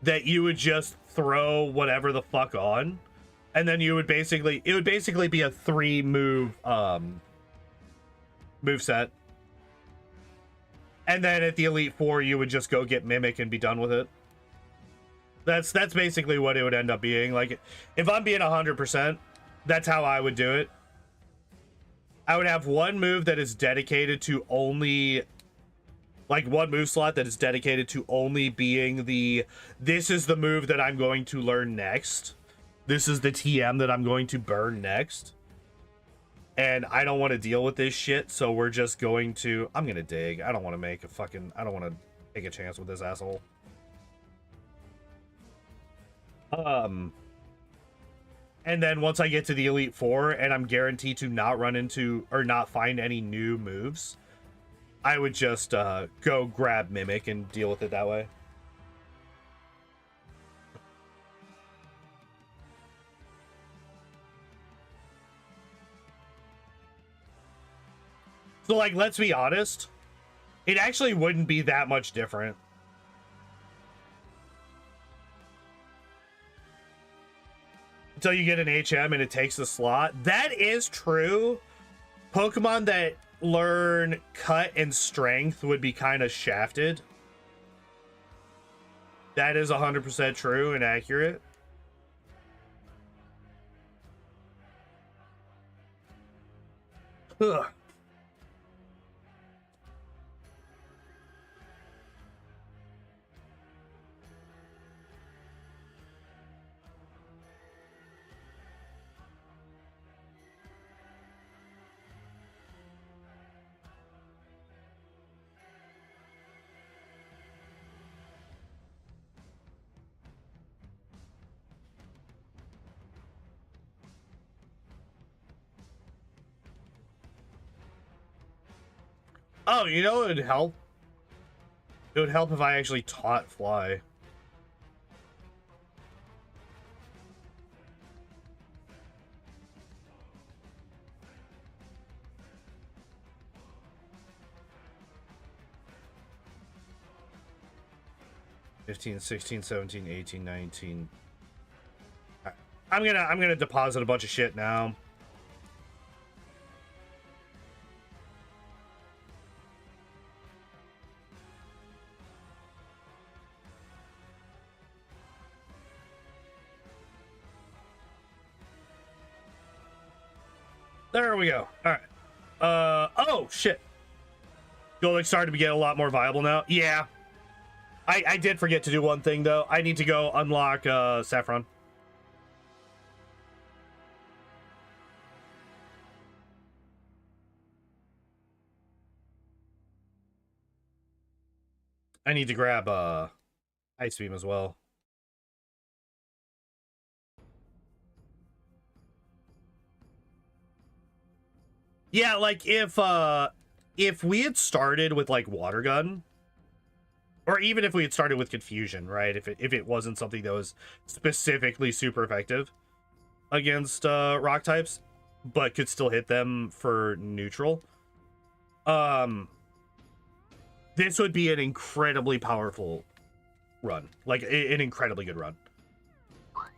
that you would just throw whatever the fuck on. And then you would basically, it would basically be a 3 move moveset. And then at the Elite Four, you would just go get Mimic and be done with it. That's basically what it would end up being. Like, if I'm being 100%, that's how I would do it. I would have 1 move that is dedicated to only, like, 1 move slot that is dedicated to only being the, this is the move that I'm going to learn next. This is the TM that I'm going to burn next. And I don't want to deal with this shit, so we're just going to... I'm gonna dig. I don't want to make a fucking... I don't want to take a chance with this asshole. And then once I get to the Elite Four and I'm guaranteed to not run into or not find any new moves, I would just go grab Mimic and deal with it that way. So, like, let's be honest, it actually wouldn't be that much different. Until you get an HM and it takes the slot. That is true. Pokemon that learn Cut and Strength would be kind of shafted. That is 100% true and accurate. Ugh. Oh, you know what would help? It would help if I actually taught Fly. $15, $16, $17, $18, $19. I'm gonna deposit a bunch of shit now. There we go. All right. Oh shit. Golduck started to get a lot more viable now. Yeah. I did forget to do one thing though. I need to go unlock Saffron. I need to grab Ice Beam as well. Yeah, like if we had started with like Water Gun, or even if we had started with Confusion, right? If it wasn't something that was specifically super effective against rock types, but could still hit them for neutral, this would be an incredibly powerful run, like an incredibly good run.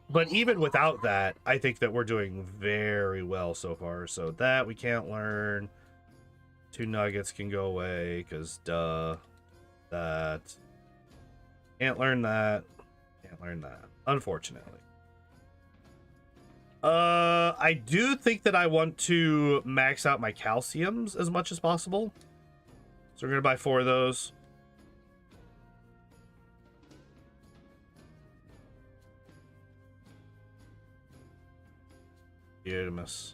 But even without that, I think that we're doing very well so far. So that we can't learn. 2 nuggets can go away because duh. That. Can't learn that. Can't learn that. Unfortunately. I do think that I want to max out my calciums as much as possible. So we're going to buy 4 of those. Beautimous.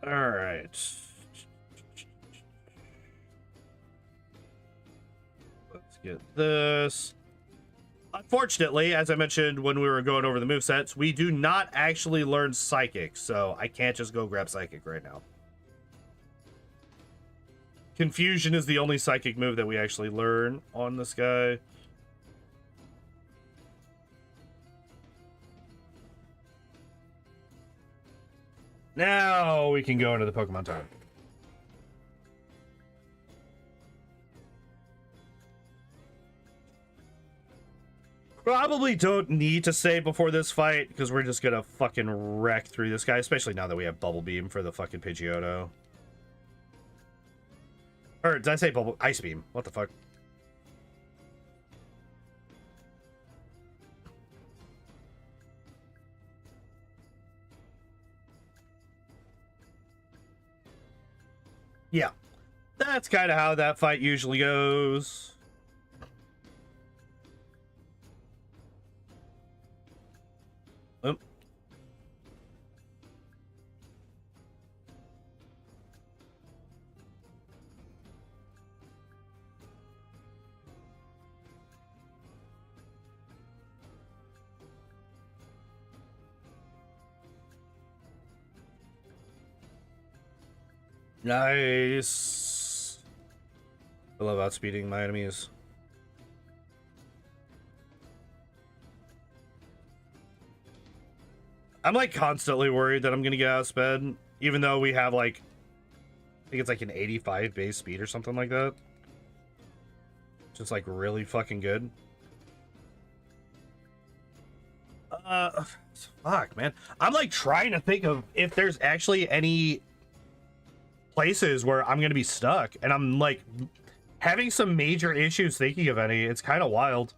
All right. Let's get this. Unfortunately, as I mentioned when we were going over the movesets, we do not actually learn Psychic, so I can't just go grab Psychic right now. Confusion is the only Psychic move that we actually learn on this guy. Now we can go into the Pokemon time. Probably don't need to save before this fight, because we're just gonna fucking wreck through this guy, especially now that we have Bubble Beam for the fucking Pidgeotto. Or did I say Bubble... Ice Beam? What the fuck? Yeah. That's kind of how that fight usually goes. Nice. I love outspeeding my enemies. I'm like constantly worried that I'm gonna get outsped, even though we have like, I think it's like an 85 base speed or something like that. Just like really fucking good. Fuck, man. I'm like trying to think of if there's actually any places where I'm gonna be stuck, and I'm like having some major issues thinking of any. It's kind of wild.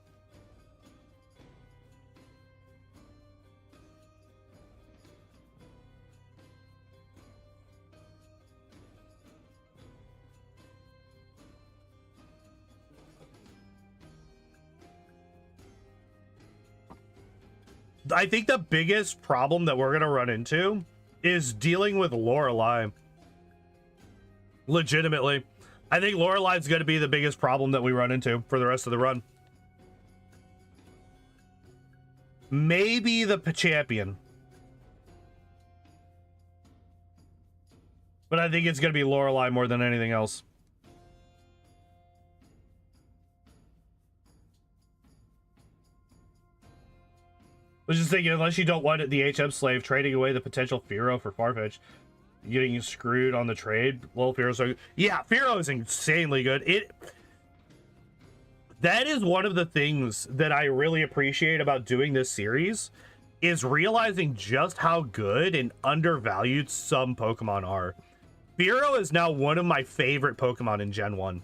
I think the biggest problem that we're gonna run into is dealing with Lorelei. Legitimately, I think Lorelei's gonna be the biggest problem that we run into for the rest of the run. Maybe the champion, but I think it's gonna be Lorelei more than anything else. I was just thinking, unless you don't want it, the HM slave trading away the potential Fearow for Farfetch, getting screwed on the trade. Well, Fearow's so, yeah, Fearow is insanely good. That is one of the things that I really appreciate about doing this series, is realizing just how good and undervalued some Pokemon are. Fearow is now one of my favorite Pokemon in Gen 1.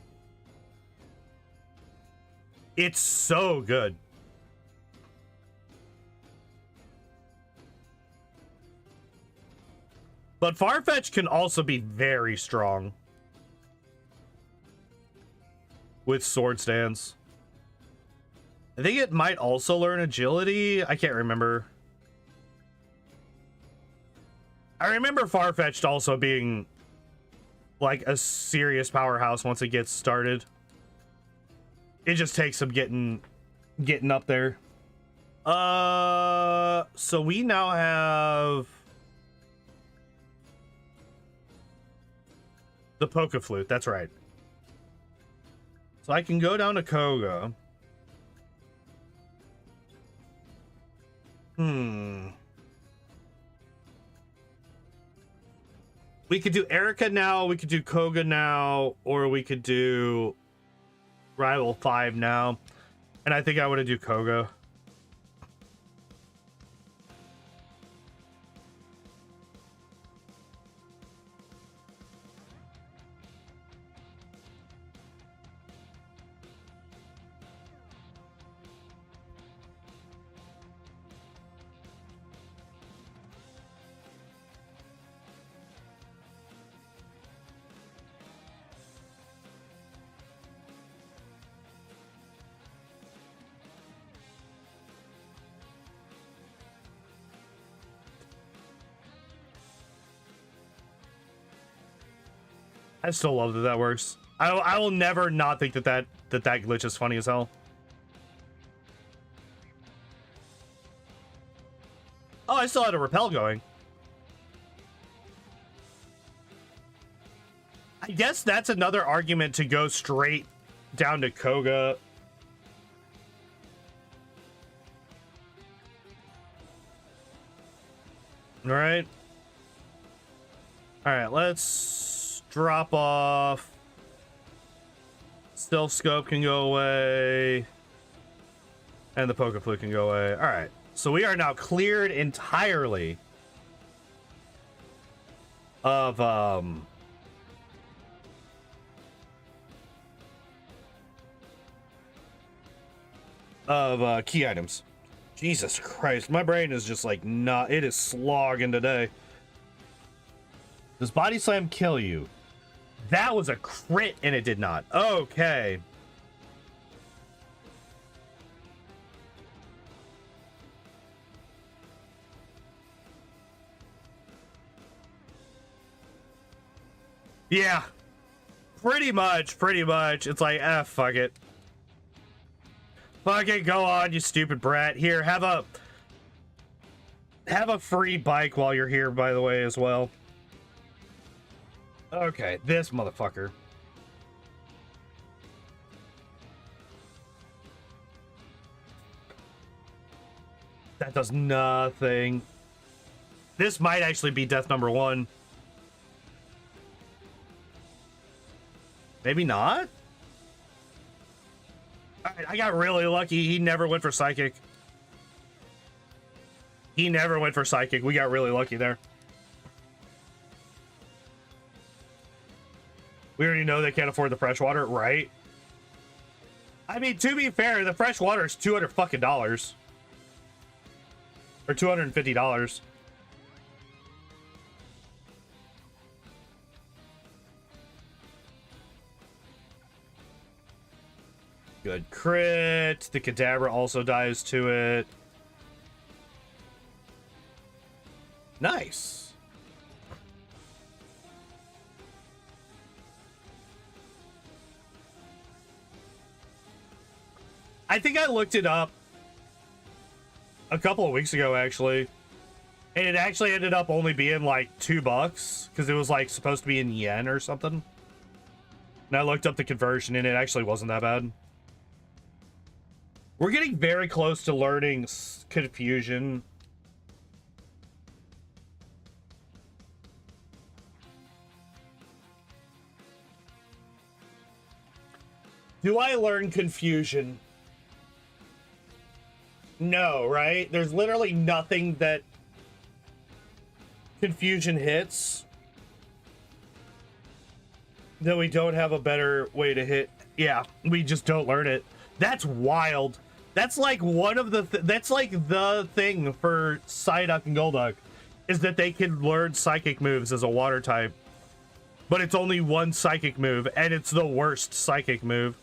It's so good. But Farfetch can also be very strong with Sword Stance. I think it might also learn Agility. I can't remember. I remember Farfetch'd also being like a serious powerhouse once it gets started. It just takes some getting up there. So we now have the Pokeflute, that's right. So I can go down to Koga. We could do Erika now, we could do Koga now, or we could do Rival 5 now. And I think I want to do Koga. I still love that works. I will never not think that glitch is funny as hell. Oh, I still had a repel going. I guess that's another argument to go straight down to Koga. All right. All right, let's drop off. Stealth Scope can go away. And the Pokeflute can go away. All right. So we are now cleared entirely of key items. Jesus Christ, my brain is just like not, it is slogging today. Does Body Slam kill you? That was a crit and it did not. Okay. Yeah. Pretty much. It's like, fuck it. Fuck it, go on, you stupid brat. Here, have a free bike while you're here, by the way, as well. Okay, this motherfucker. That does nothing. This might actually be death number 1. Maybe not? Alright, I got really lucky. He never went for Psychic. He never went for Psychic. We got really lucky there. We already know they can't afford the freshwater, right? I mean, to be fair, the freshwater is $200 fucking dollars. Or $250. Good crit. The Kadabra also dies to it. Nice. I think I looked it up a couple of weeks ago, actually. And it actually ended up only being like $2 because it was like supposed to be in yen or something. And I looked up the conversion and it actually wasn't that bad. We're getting very close to learning Confusion. Do I learn Confusion? No, right? There's literally nothing that Confusion hits that we don't have a better way to hit. Yeah, we just don't learn it. That's wild. That's like one of the that's like the thing for Psyduck and Golduck is that they can learn psychic moves as a water type, but it's only one psychic move and it's the worst psychic move.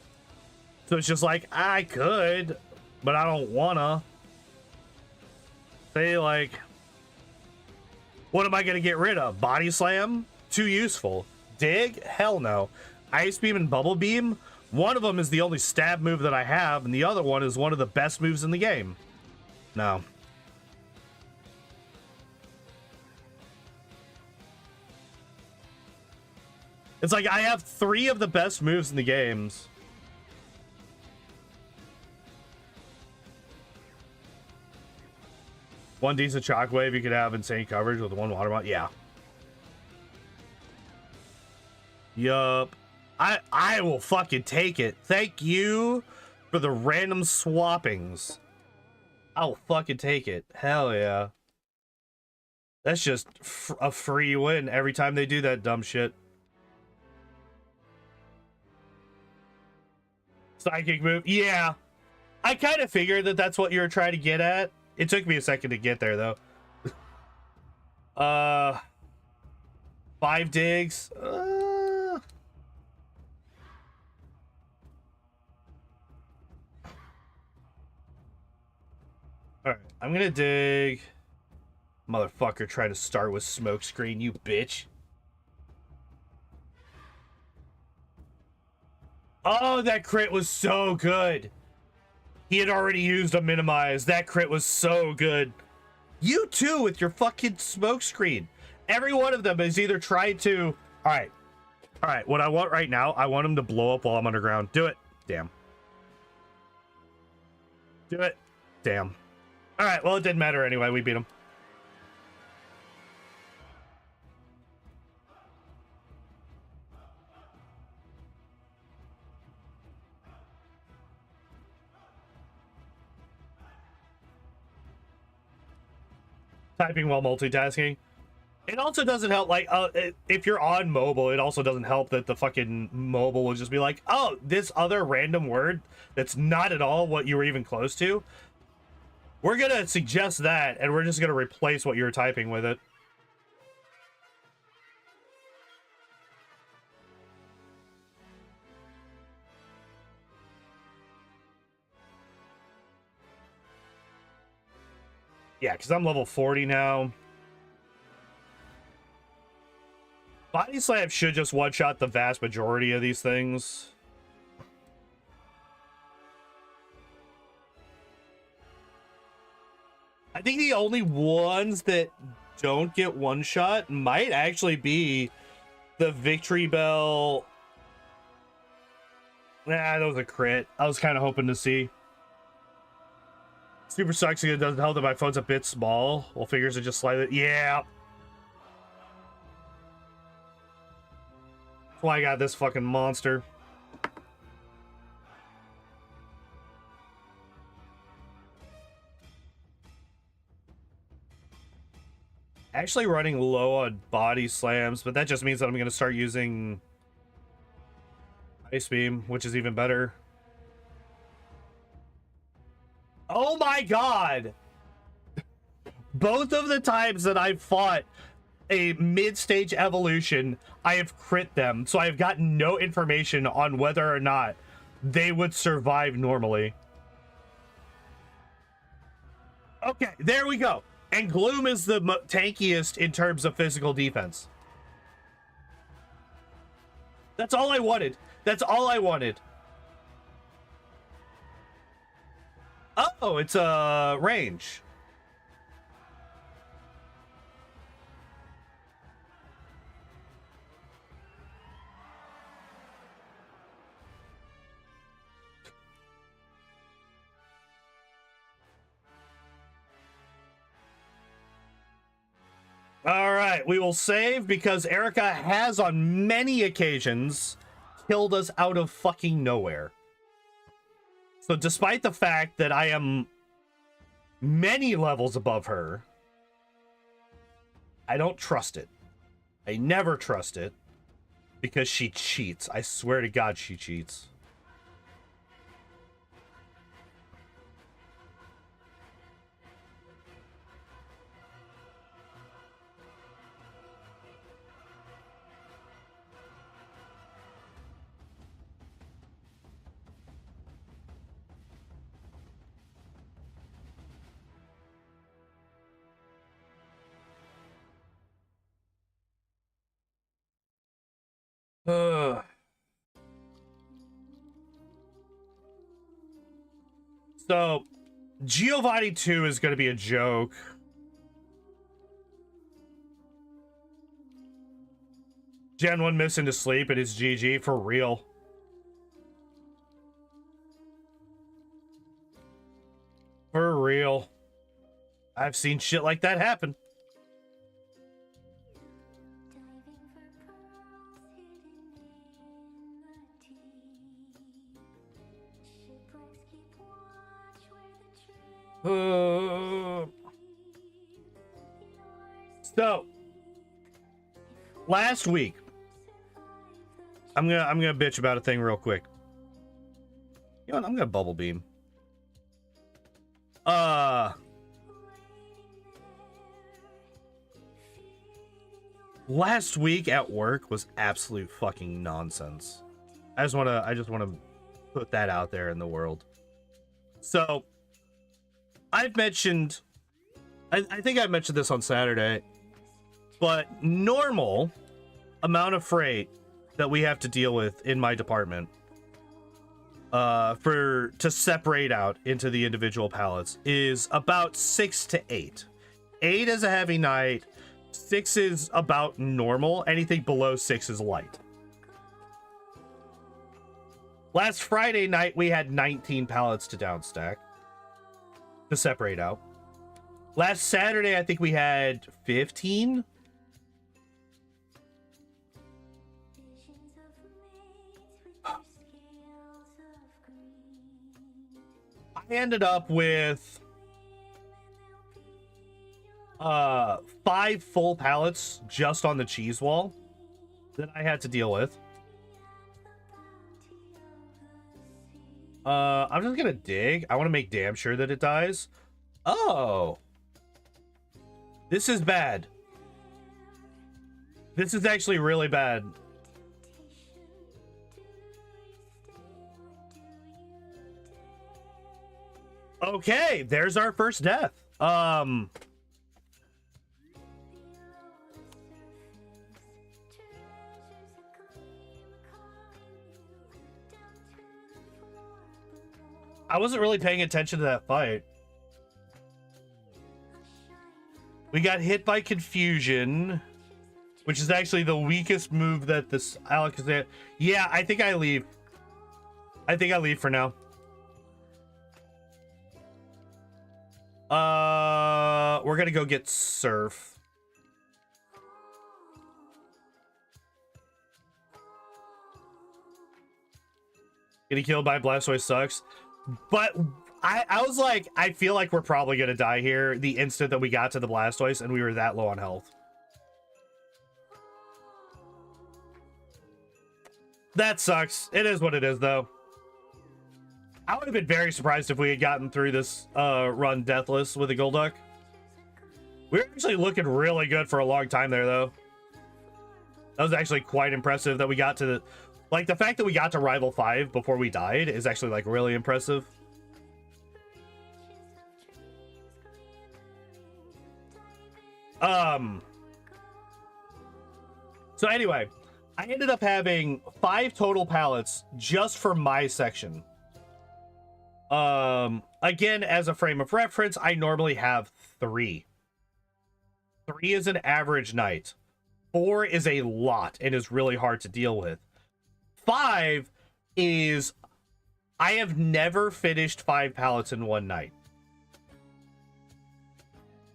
So it's just like, I could, but I don't wanna. Say like, what am I gonna get rid of? Body Slam? Too useful. Dig? Hell no. Ice Beam and Bubble Beam? One of them is the only stab move that I have, and the other one is one of the best moves in the game. No. It's like I have 3 of the best moves in the games. One decent Shockwave, you could have insane coverage with one Water Ball. Yeah. Yup. I will fucking take it. Thank you for the random swappings. I'll fucking take it. Hell yeah. That's just a free win every time they do that dumb shit. Psychic move. Yeah. I kind of figured that that's what you were trying to get at. It took me a second to get there, though. 5 digs. Alright, I'm gonna dig. Motherfucker trying to start with Smokescreen, you bitch. Oh, that crit was so good. He had already used a minimize. That crit was so good. You too with your fucking Smokescreen. Every one of them is either trying to... Alright. Alright, what I want right now, I want him to blow up while I'm underground. Do it. Damn. Do it. Damn. Alright, well, it didn't matter anyway. We beat him. Typing while multitasking. It also doesn't help, like, if you're on mobile, it also doesn't help that the fucking mobile will just be like, oh, this other random word that's not at all what you were even close to. We're gonna suggest that, and we're just gonna replace what you're typing with it. Yeah, because I'm level 40 now. Body Slam should just one-shot the vast majority of these things. I think the only ones that don't get one-shot might actually be The victory bell. Nah, that was a crit. I was kind of hoping to see. Super sucks because it doesn't help that my phone's a bit small. Well, figures are just slightly. Yeah. That's why I got this fucking monster. Actually running low on body slams, but that just means that I'm going to start using Ice Beam, which is even better. Oh my god! Both of the times that I've fought a mid-stage evolution, I have crit them, so I have gotten no information on whether or not they would survive normally. Okay, there we go. And Gloom is the tankiest in terms of physical defense. That's all I wanted. That's all I wanted. Oh, it's a range. All right, we will save because Erika has on many occasions killed us out of fucking nowhere. So despite the fact that I am many levels above her, I don't trust it. I never trust it because she cheats. I swear to God, she cheats. So, Giovanni 2 is going to be a joke. Gen 1 missing to sleep, it is GG for real. For real. I've seen shit like that happen. So last week, I'm gonna bitch about a thing real quick. You know what? I'm gonna bubble beam. Last week at work was absolute fucking nonsense. I just wanna put that out there in the world. So I've mentioned, I think I mentioned this on Saturday, but normal amount of freight that we have to deal with in my department to separate out into the individual pallets is about 6 to 8. 8 is a heavy night. 6 is about normal. Anything below 6 is light. Last Friday night, we had 19 pallets to downstack to separate out. Last Saturday, I think we had 15. I ended up with 5 full pallets just on the cheese wall that I had to deal with. I'm just gonna dig. I want to make damn sure that it dies. Oh, this is bad. This is actually really bad. Okay, there's our first death. I wasn't really paying attention to that fight. We got hit by confusion. which is actually the weakest move that this Alakazam. Yeah, I think I leave. I think I leave for now. We're gonna go get Surf. Getting killed by Blastoise sucks, but I was like, I feel like we're probably gonna die here the instant that we got to the Blastoise and we were that low on health. That sucks. It is what it is, though. I would have been very surprised if we had gotten through this run deathless with a Golduck. We were actually looking really good for a long time there, though. That was actually quite impressive that we got to the... Like, the fact that we got to Rival 5 before we died is actually, like, really impressive. So anyway, I ended up having 5 total pallets just for my section. Again, as a frame of reference, I normally have 3. 3 is an average night. 4 is a lot and is really hard to deal with. 5 is... I have never finished 5 pallets in one night.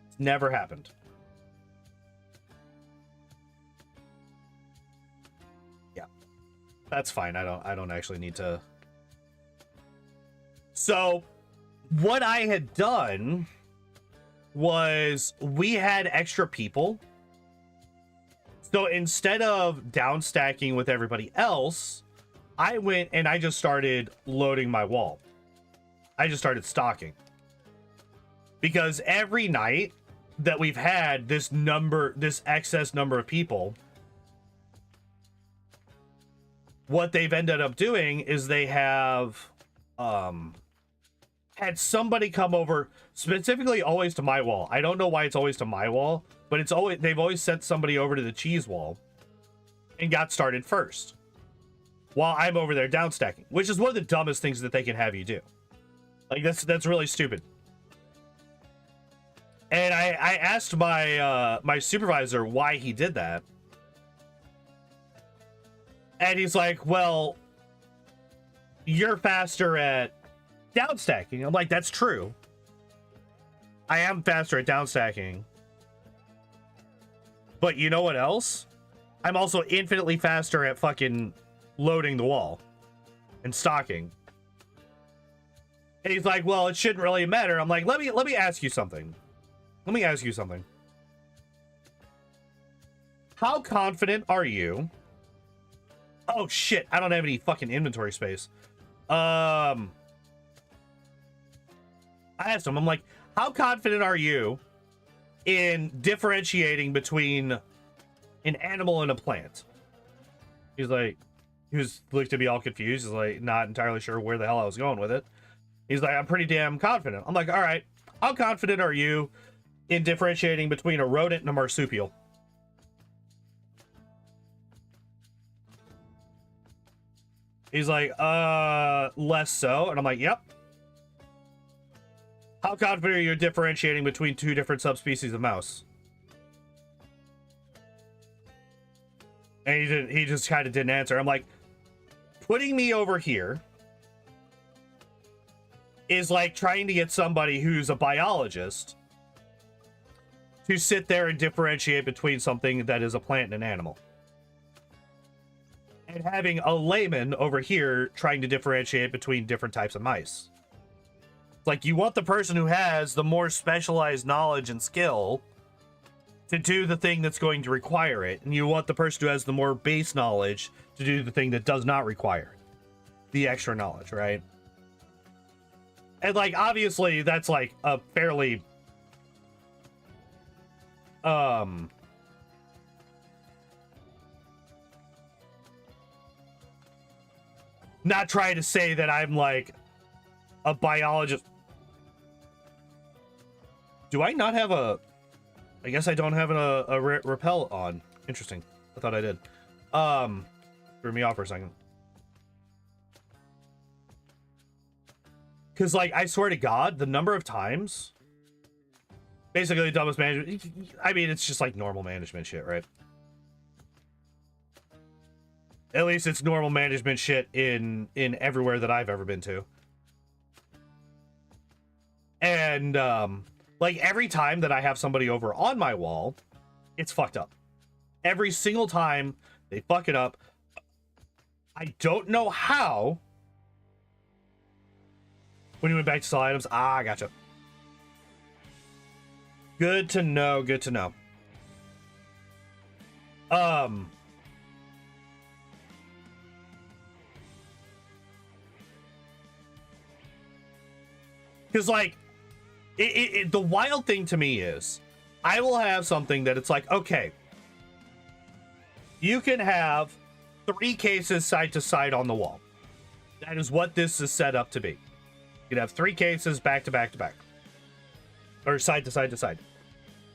It's never happened. Yeah. That's fine. I don't actually need to... So, what I had done was we had extra people. So instead of down stacking with everybody else, I went and I just started loading my wall. I just started stocking. Because every night that we've had this excess number of people, what they've ended up doing is they have had somebody come over, specifically always to my wall. I don't know why it's always to my wall, but it's always, they've always sent somebody over to the cheese wall and got started first while I'm over there down stacking, which is one of the dumbest things that they can have you do. Like, that's really stupid. And I asked my my supervisor why he did that, and he's like, well, you're faster at down stacking. I'm like, that's true. I am faster at down stacking. But you know what else? I'm also infinitely faster at fucking loading the wall and stocking. And he's like, well, it shouldn't really matter. I'm like, let me ask you something. Let me ask you something. How confident are you? Oh shit, I don't have any fucking inventory space. I asked him, I'm like, how confident are you in differentiating between an animal and a plant? He's like, he looked at me all confused. He's like, not entirely sure where the hell I was going with it. He's like, I'm pretty damn confident. I'm like, all right, how confident are you in differentiating between a rodent and a marsupial? He's like, less so. And I'm like, yep. How confident are you differentiating between 2 different subspecies of mouse? And he just kind of didn't answer. I'm like, putting me over here is like trying to get somebody who's a biologist to sit there and differentiate between something that is a plant and an animal. And having a layman over here trying to differentiate between different types of mice. It's like, you want the person who has the more specialized knowledge and skill to do the thing that's going to require it. And you want the person who has the more base knowledge to do the thing that does not require the extra knowledge, right? And like, obviously that's like a fairly not trying to say that I'm like a biologist. Do I not have a... I guess I don't have a repel on. Interesting. I thought I did. Threw me off for a second. Because, like, I swear to God, the number of times... Basically, the dumbest management... I mean, it's just, like, normal management shit, right? At least it's normal management shit in everywhere that I've ever been to. And like every time that I have somebody over on my wall, it's fucked up. Every single time they fuck it up. I don't know how. When you went back to sell items, I gotcha. Good to know. Good to know. Because like, the wild thing to me is, I will have something that it's like, okay, you can have 3 cases side to side on the wall. That is what this is set up to be. You can have 3 cases back to back to back. Or side to side to side.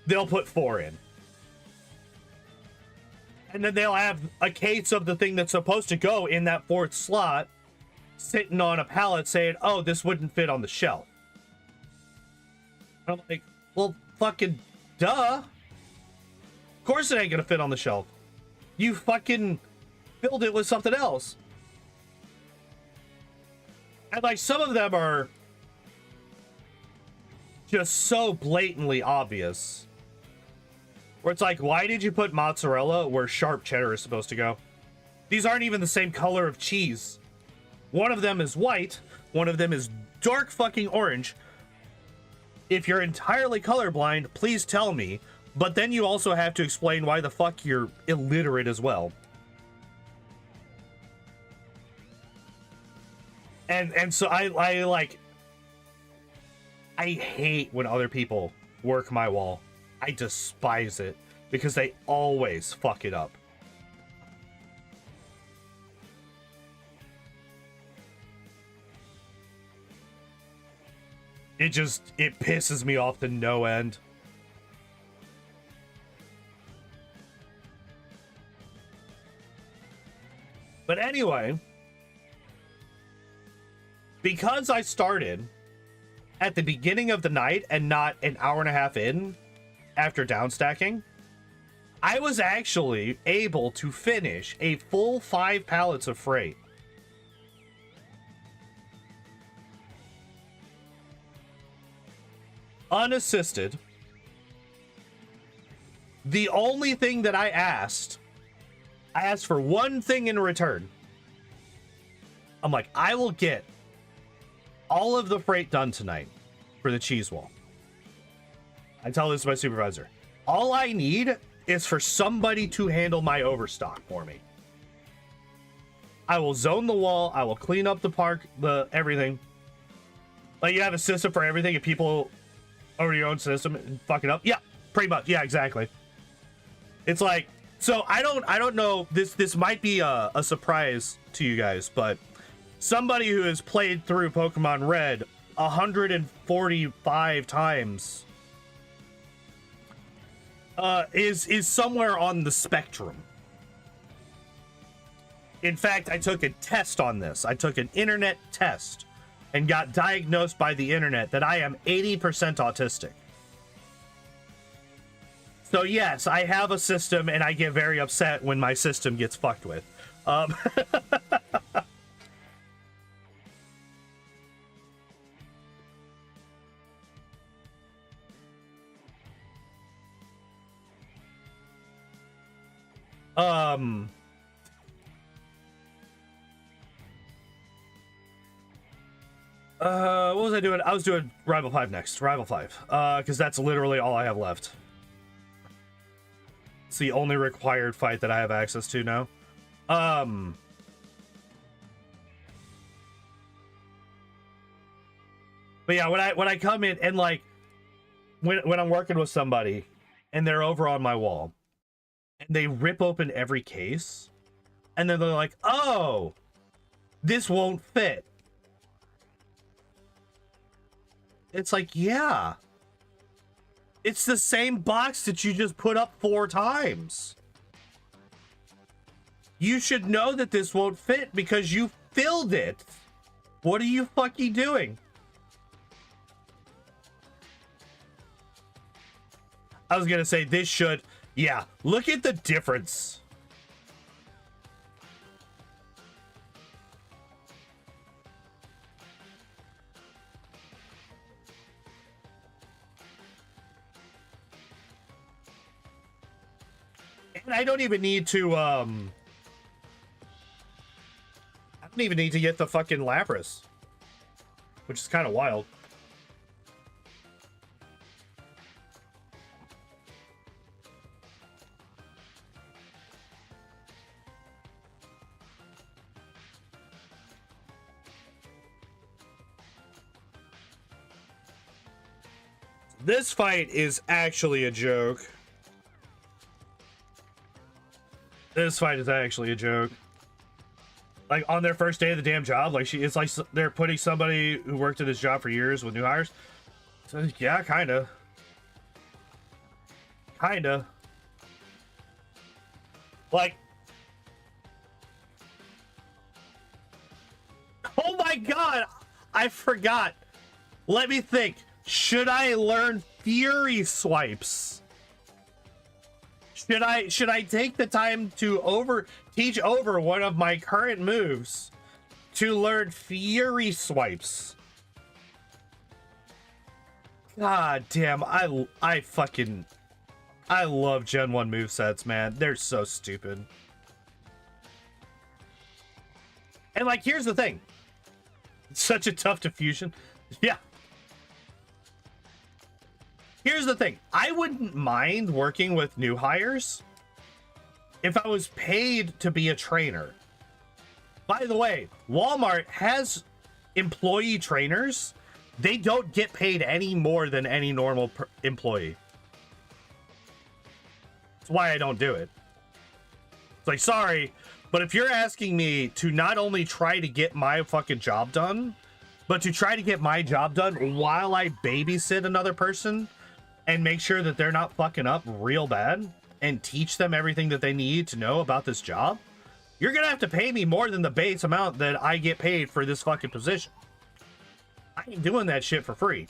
They'll put 4 in. And then they'll have a case of the thing that's supposed to go in that 4th slot sitting on a pallet saying, oh, this wouldn't fit on the shelf. I'm like, well, fucking duh. Of course it ain't gonna fit on the shelf. You fucking filled it with something else. And like some of them are just so blatantly obvious. Where it's like, why did you put mozzarella where sharp cheddar is supposed to go? These aren't even the same color of cheese. One of them is white, one of them is dark fucking orange. If you're entirely colorblind, please tell me. But then you also have to explain why the fuck you're illiterate as well. And so I like, I hate when other people work my wall. I despise it because they always fuck it up. It pisses me off to no end. But anyway, because I started at the beginning of the night and not an hour and a half in after downstacking, I was actually able to finish a full 5 pallets of freight. Unassisted. The only thing that I asked for one thing in return. I'm like, I will get all of the freight done tonight for the cheese wall. I tell this to my supervisor. All I need is for somebody to handle my overstock for me. I will zone the wall. I will clean up the park, everything. Like, you have a system for everything. If people over your own system and fuck it up. Yeah, pretty much. Yeah, exactly. It's like, so I don't know, this might be a surprise to you guys, but somebody who has played through Pokemon Red 145 times is somewhere on the spectrum. In fact, I took a test on this. I took an internet test and got diagnosed by the internet that I am 80% autistic. So yes, I have a system and I get very upset when my system gets fucked with. What was I doing? I was doing Rival 5 next. Rival 5. Because that's literally all I have left. It's the only required fight that I have access to now. But yeah, when I come in and like when I'm working with somebody and they're over on my wall and they rip open every case and then they're like, oh, this won't fit. It's like, yeah. It's the same box that you just put up 4 times. You should know that this won't fit because you filled it. What are you fucking doing? I was gonna say this should, yeah, look at the difference. I don't even need to, I don't even need to get the fucking Lapras, which is kind of wild. This fight is actually a joke. This fight is actually a joke. Like, on their first day of the damn job, like, it's like they're putting somebody who worked at this job for years with new hires. So, yeah, kinda. Kinda. Like, oh my god! I forgot. Let me think. Should I learn Fury Swipes? Should I take the time to teach over one of my current moves to learn Fury Swipes? God damn, I love Gen 1 movesets, man. They're so stupid. And like, here's the thing. It's such a tough diffusion. Yeah. Here's the thing. I wouldn't mind working with new hires if I was paid to be a trainer. By the way, Walmart has employee trainers. They don't get paid any more than any normal employee. That's why I don't do it. It's like, sorry, but if you're asking me to not only try to get my fucking job done, but to try to get my job done while I babysit another person and make sure that they're not fucking up real bad and teach them everything that they need to know about this job, you're gonna have to pay me more than the base amount that I get paid for this fucking position. I ain't doing that shit for free.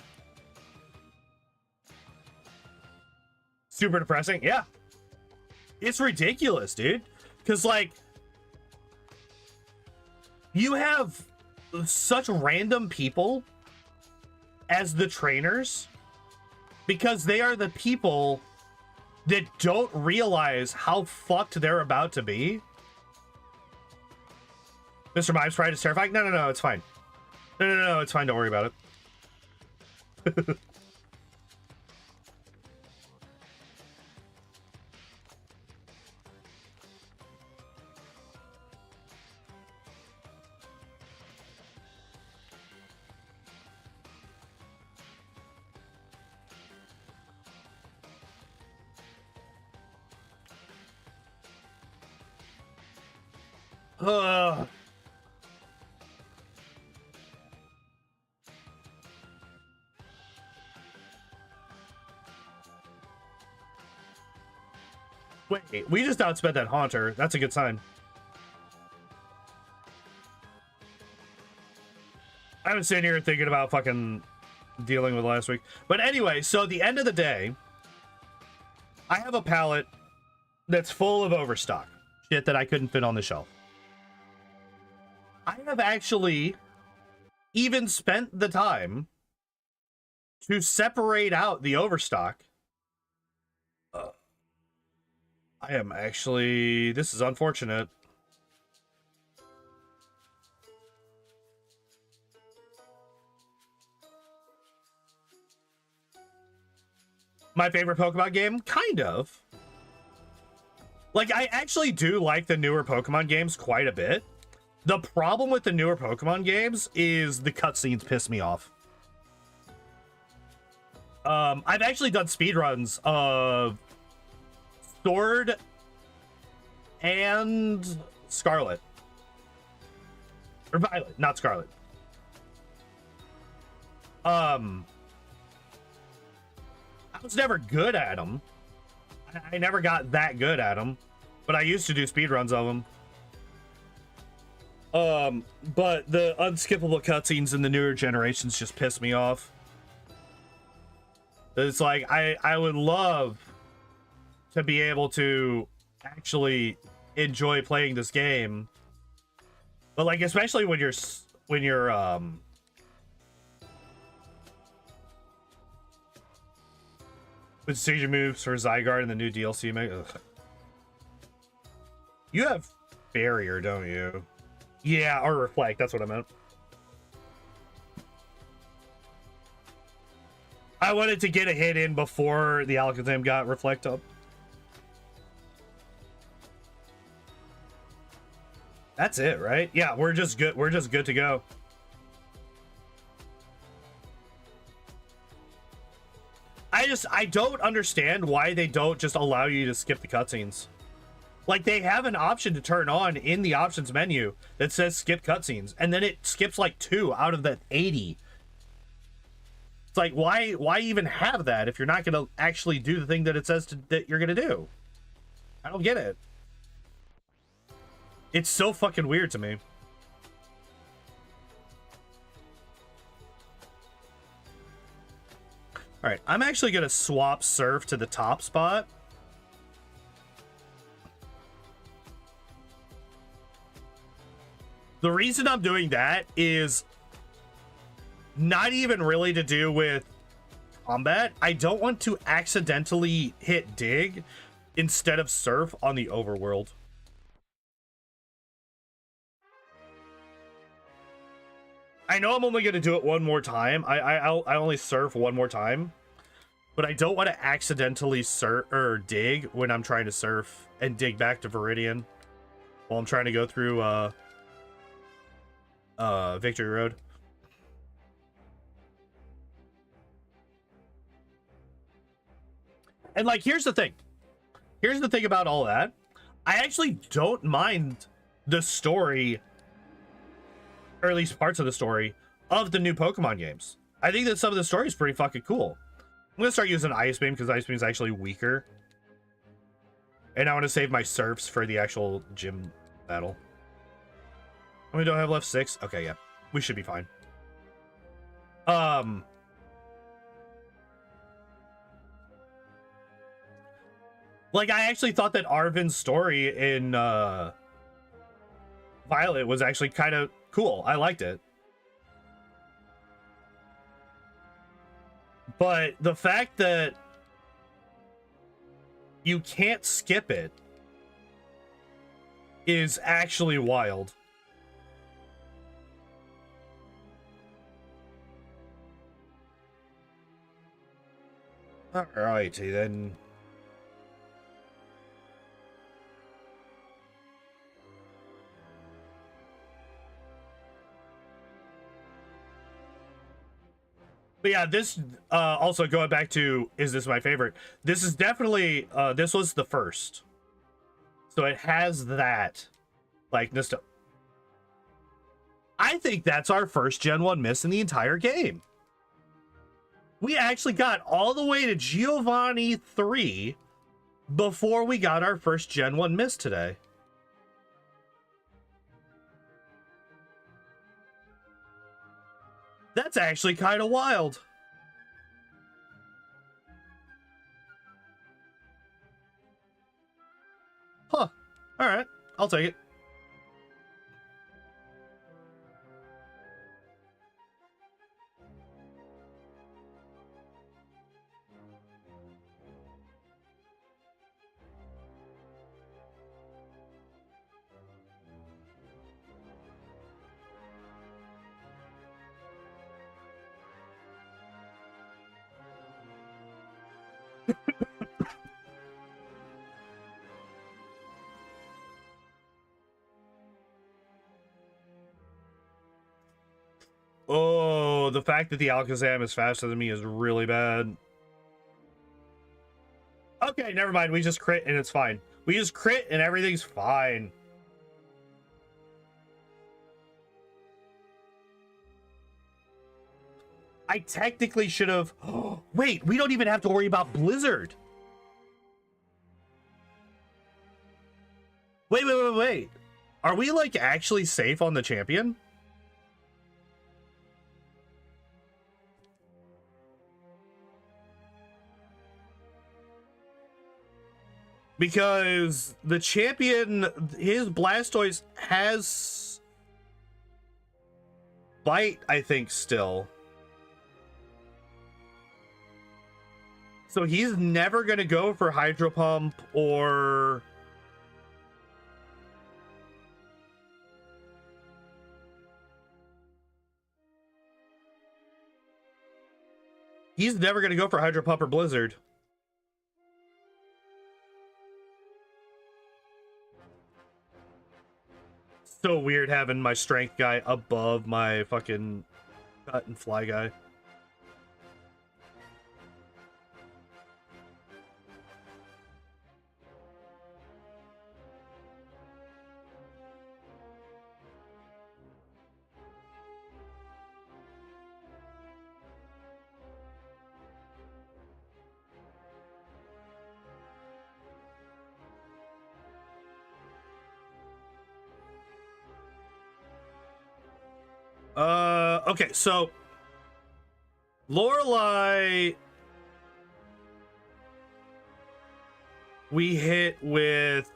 Super depressing. Yeah. It's ridiculous, dude. Because, like, you have such random people as the trainers because they are the people that don't realize how fucked they're about to be. Mr. Mimes Pride is terrifying. No, it's fine. No, it's fine. Don't worry about it. Wait, we just outspent that Haunter. That's a good sign. I was sitting here thinking about fucking dealing with last week. But anyway, so at the end of the day, I have a pallet that's full of overstock. Shit that I couldn't fit on the shelf. I have actually even spent the time to separate out the overstock. I am actually... This is unfortunate. My favorite Pokemon game? Kind of. Like, I actually do like the newer Pokemon games quite a bit. The problem with the newer Pokemon games is the cutscenes piss me off. I've actually done speedruns of Sword and Scarlet. Or Violet, not Scarlet. I was never good at them. I never got that good at them, but I used to do speedruns of them. But the unskippable cutscenes in the newer generations just piss me off. It's like, I would love to be able to actually enjoy playing this game. But like, especially when you're with decision moves for Zygarde and the new DLC. Ugh. You have barrier, don't you? Yeah, or reflect. That's what I meant. I wanted to get a hit in before the Alakazam got reflect up. That's it, right? Yeah, we're just good. We're just good to go. I don't understand why they don't just allow you to skip the cutscenes. Like, they have an option to turn on in the options menu that says skip cutscenes, and then it skips like 2 out of the 80. It's like, why even have that if you're not going to actually do the thing that it says that you're going to do? I don't get it. It's so fucking weird to me. All right, I'm actually going to swap Surf to the top spot. The reason I'm doing that is not even really to do with combat. I don't want to accidentally hit Dig instead of Surf on the overworld. I know I'm only going to do it one more time. I only Surf one more time. But I don't want to accidentally Surf or Dig when I'm trying to Surf and dig back to Viridian while I'm trying to go through Victory Road. And like, here's the thing about all that. I actually don't mind the story, or at least parts of the story of the new Pokemon games. I think that some of the story is pretty fucking cool. I'm gonna start using Ice Beam because Ice Beam is actually weaker, and I want to save my Surfs for the actual gym battle. We don't have left 6. Okay, yeah, we should be fine. Like, I actually thought that Arvin's story in Violet was actually kind of cool. I liked it. But the fact that you can't skip it is actually wild. Alrighty then. But yeah, this also going back to, is this my favorite? This is definitely this was the first, so it has that like nostalgia. I think that's our first Gen 1 miss in the entire game. We actually got all the way to Giovanni 3 before we got our first Gen 1 miss today. That's actually kind of wild. Huh. All right. I'll take it. Oh, the fact that the Alakazam is faster than me is really bad. Okay, never mind. We just crit and it's fine. We just crit and everything's fine. I technically should have... Wait, we don't even have to worry about Blizzard. Wait. Are we, like, actually safe on the champion? Because the champion, his Blastoise has Bite, I think, still. So he's never going to go for Hydro Pump or He's never going to go for Hydro Pump or Blizzard. So weird having my strength guy above my fucking cut and fly guy. Okay, so Lorelei, we hit with,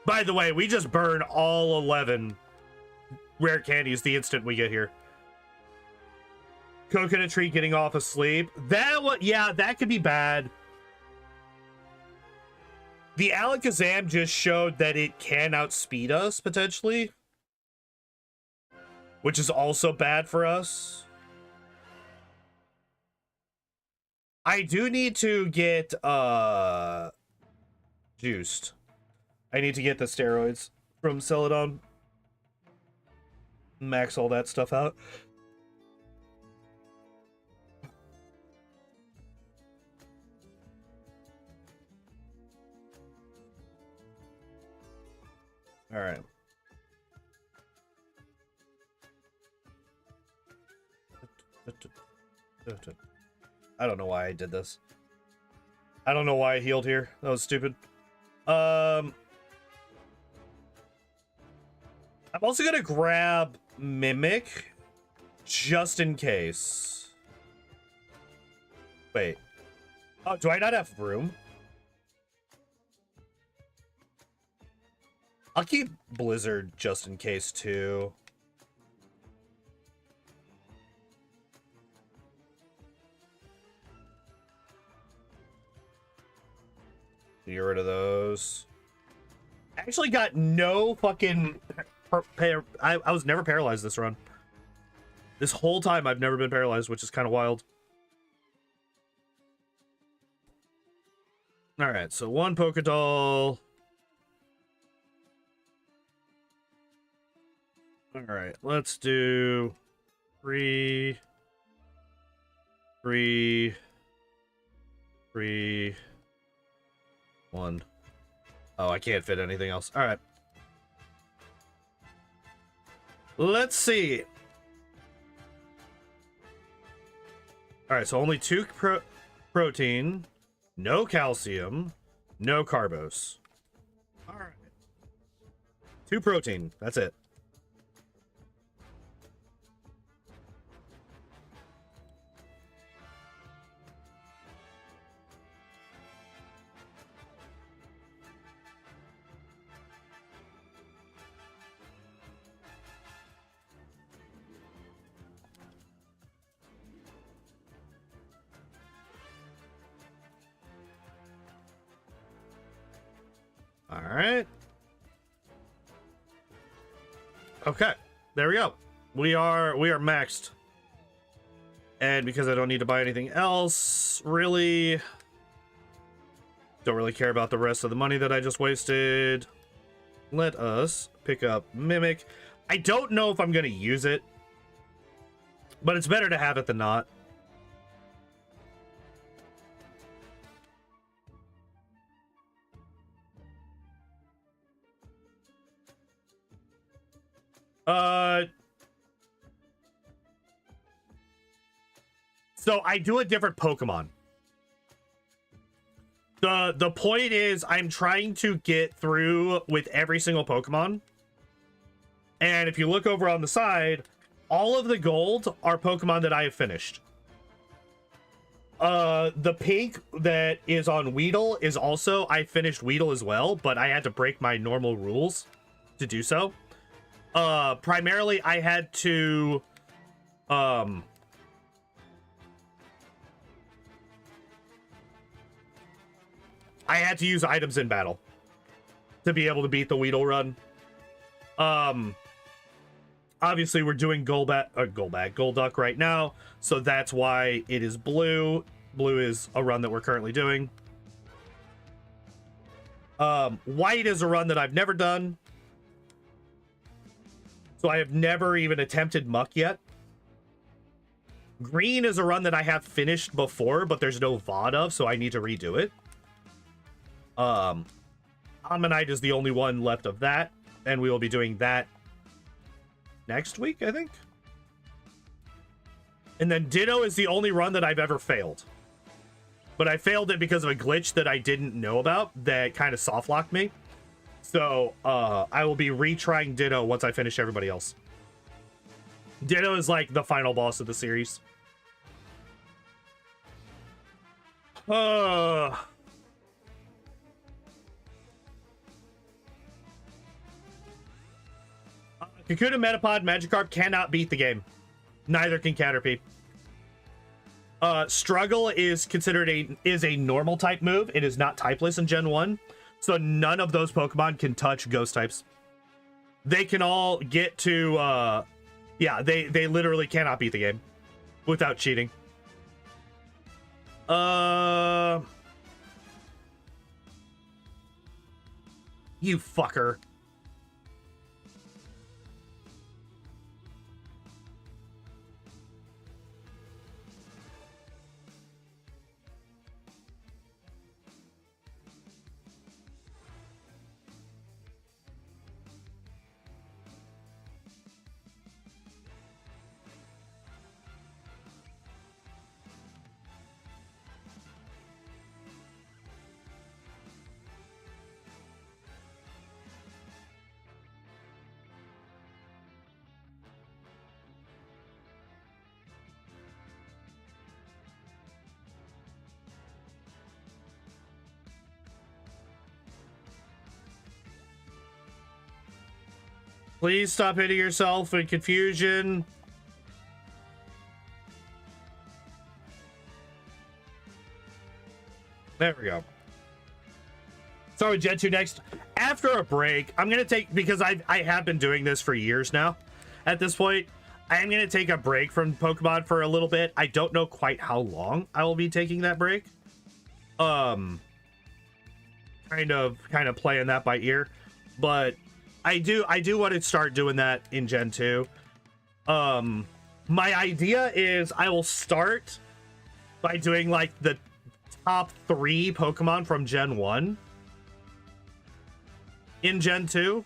by the way, we just burn all 11 rare candies the instant we get here. Coconut tree getting off asleep. Yeah, that could be bad. The Alakazam just showed that it can outspeed us, potentially. Which is also bad for us. I do need to get juiced. I need to get the steroids from Celadon. Max all that stuff out. All right. I don't know why I did this. I don't know why I healed here. That was stupid. I'm also gonna grab Mimic just in case. Wait. Oh, do I not have room? I'll keep Blizzard just in case too. Get rid of those. Actually got no fucking... I was never paralyzed this run. This whole time I've never been paralyzed, which is kind of wild. Alright, so one Pokédoll. Alright, let's do... 3... 1. Oh, I can't fit anything else. All right. Let's see. All right, so only 2 protein, no calcium, no carbos. All right. 2 protein. That's it. All right. Okay, there we go. We are maxed. And because I don't need to buy anything else, really, don't really care about the rest of the money that I just wasted. Let us pick up Mimic. I don't know if I'm going to use it, but it's better to have it than not. So I do a different Pokemon. The point is I'm trying to get through with every single Pokemon. And if you look over on the side, all of the gold are Pokemon that I have finished. The pink that is on Weedle is also, I finished Weedle as well, but I had to break my normal rules to do so. Primarily I had to, I had to use items in battle to be able to beat the Weedle run. Obviously, we're doing Golduck right now, so that's why it is blue. Blue is a run that we're currently doing. White is a run that I've never done. So I have never even attempted Muck yet. Green is a run that I have finished before, but there's no VOD of, so I need to redo it. Ammonite is the only one left of that, and we will be doing that next week, I think. And then Ditto is the only run that I've ever failed. But I failed it because of a glitch that I didn't know about that kind of soft-locked me. So, I will be retrying Ditto once I finish everybody else. Ditto is like the final boss of the series. Kakuna Metapod Magikarp cannot beat the game. Neither can Caterpie. Struggle is considered a normal type move. It is not typeless in Gen 1. So none of those Pokemon can touch ghost types. They can all get to yeah, they literally cannot beat the game without cheating. You fucker. Please stop hitting yourself in confusion. There we go. Sorry, Gen 2 next. After a break, I'm going to take, because I have been doing this for years now at this point, I'm going to take a break from Pokemon for a little bit. I don't know quite how long I will be taking that break. Kind of playing that by ear, but I do want to start doing that in Gen 2. My idea is I will start by doing like the top 3 Pokemon from Gen 1 in Gen 2.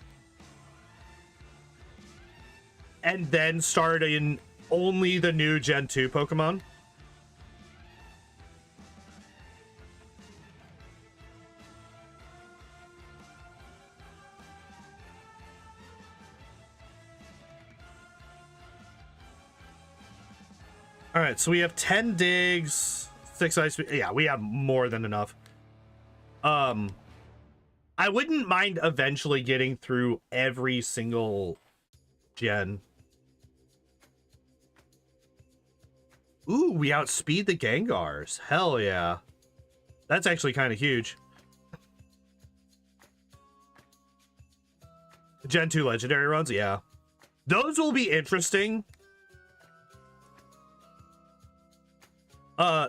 And then start in only the new Gen 2 Pokemon. All right, so we have 10 digs, 6 ice. Yeah, we have more than enough. I wouldn't mind eventually getting through every single gen. Ooh, we outspeed the Gengars. Hell yeah. That's actually kind of huge. Gen 2 legendary runs, yeah. Those will be interesting.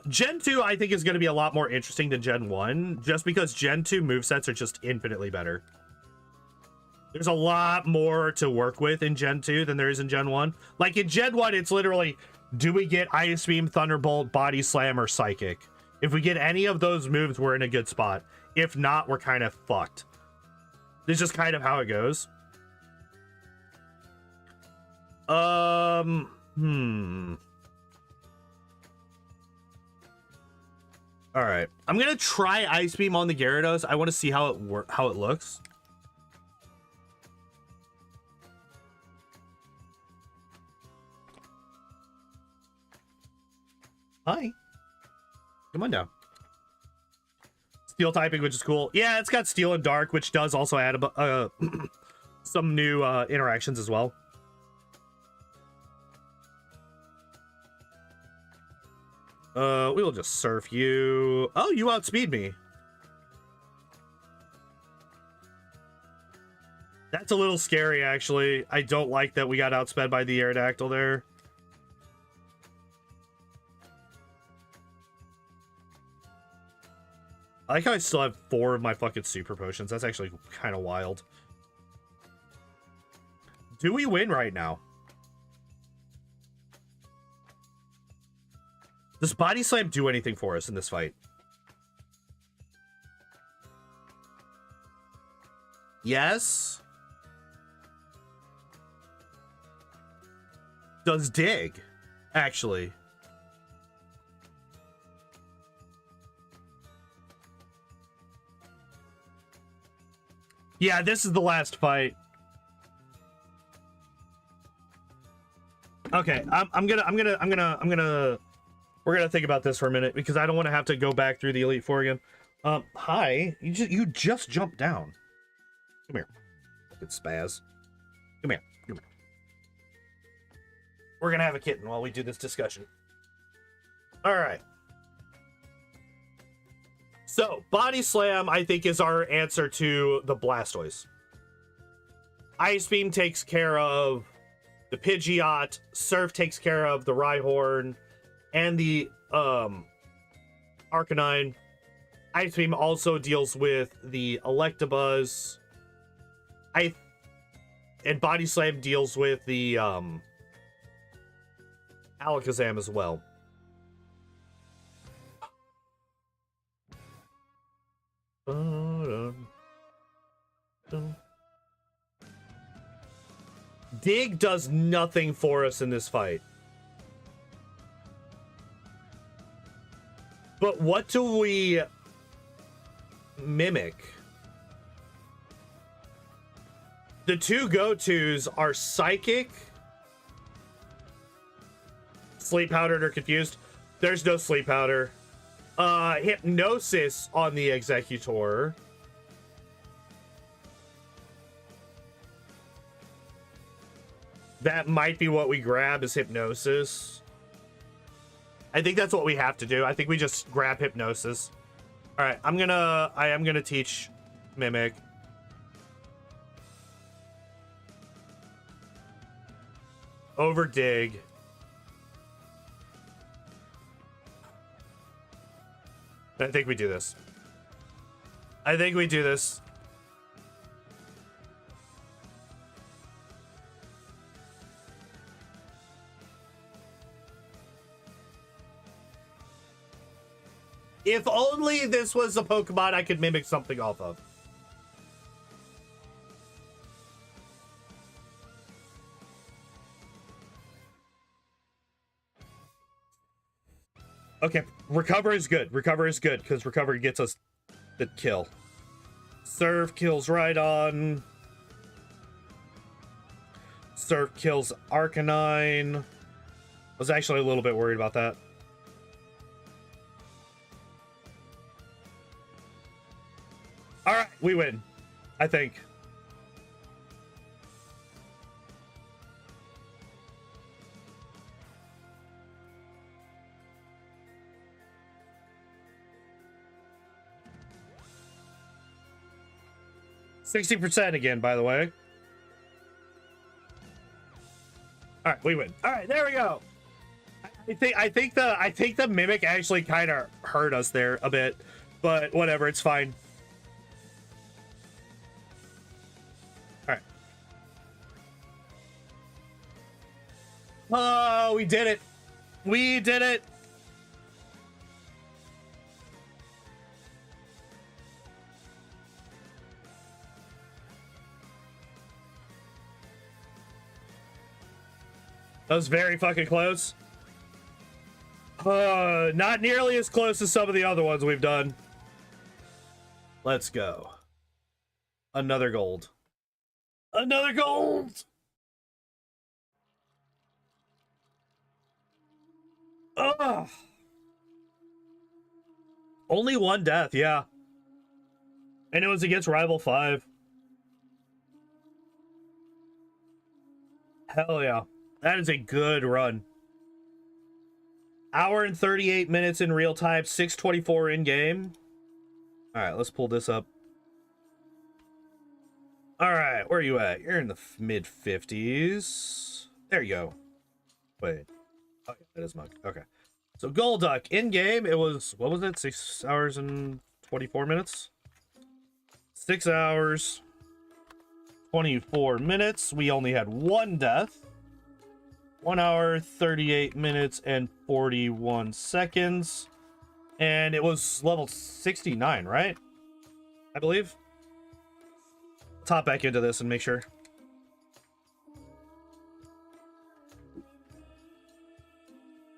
Gen 2, I think, is going to be a lot more interesting than Gen 1, just because Gen 2 movesets are just infinitely better. There's a lot more to work with in Gen 2 than there is in Gen 1. Like, in Gen 1, it's literally, do we get Ice Beam, Thunderbolt, Body Slam, or Psychic? If we get any of those moves, we're in a good spot. If not, we're kind of fucked. This is just kind of how it goes. All right, I'm gonna try Ice Beam on the Gyarados. I want to see how it looks. Hi, come on down. Steel typing, which is cool. Yeah, it's got Steel and Dark, which does also add some new interactions as well. We will just surf you. Oh, you outspeed me. That's a little scary, actually. I don't like that we got outsped by the Aerodactyl there. I like how I still have 4 of my fucking super potions. That's actually kind of wild. Do we win right now? Does Body Slam do anything for us in this fight? Yes. Does Dig, actually. Yeah, this is the last fight. Okay, we're gonna think about this for a minute because I don't want to have to go back through the Elite Four again. Hi, you just jumped down. Come here, fucking spaz. Come here. We're gonna have a kitten while we do this discussion. All right. So, Body Slam, I think, is our answer to the Blastoise. Ice Beam takes care of the Pidgeot. Surf takes care of the Rhyhorn and the Arcanine. Ice Beam also deals with the Electabuzz. And Body Slam deals with the Alakazam as well. Dig does nothing for us in this fight. But what do we mimic? The two go-tos are Psychic, Sleep Powdered or Confused. There's no Sleep Powder. Hypnosis on the Executor. That might be what we grab is Hypnosis. I think that's what we have to do. I think we just grab Hypnosis. All right, I am gonna teach Mimic. Over Dig. I think we do this. I think we do this. If only this was a Pokemon I could mimic something off of. Okay, Recover is good. Recover is good, because Recover gets us the kill. Surf kills Rhydon. Surf kills Arcanine. I was actually a little bit worried about that. Alright, we win. I think. %60 again, by the way. All right, we win. All right, there we go. I think the Mimic actually kind of hurt us there a bit, but whatever, it's fine. All right. Oh, we did it. We did it. That was very fucking close. Not nearly as close as some of the other ones we've done. Let's go. Another gold. Another gold! Ugh. Only one death, yeah. And it was against Rival 5. Hell yeah. That is a good run. Hour and 38 minutes in real time, 6:24 in game. All right, let's pull this up. All right, where are you at? You're in the mid 50s. There you go. Wait. Okay, that is Mug. Okay. So Golduck in game, it was, what was it? 6 hours and 24 minutes? 6 hours, 24 minutes. We only had one death. 1 hour, 38 minutes, and 41 seconds. And it was level 69, right? I believe. Top back into this and make sure.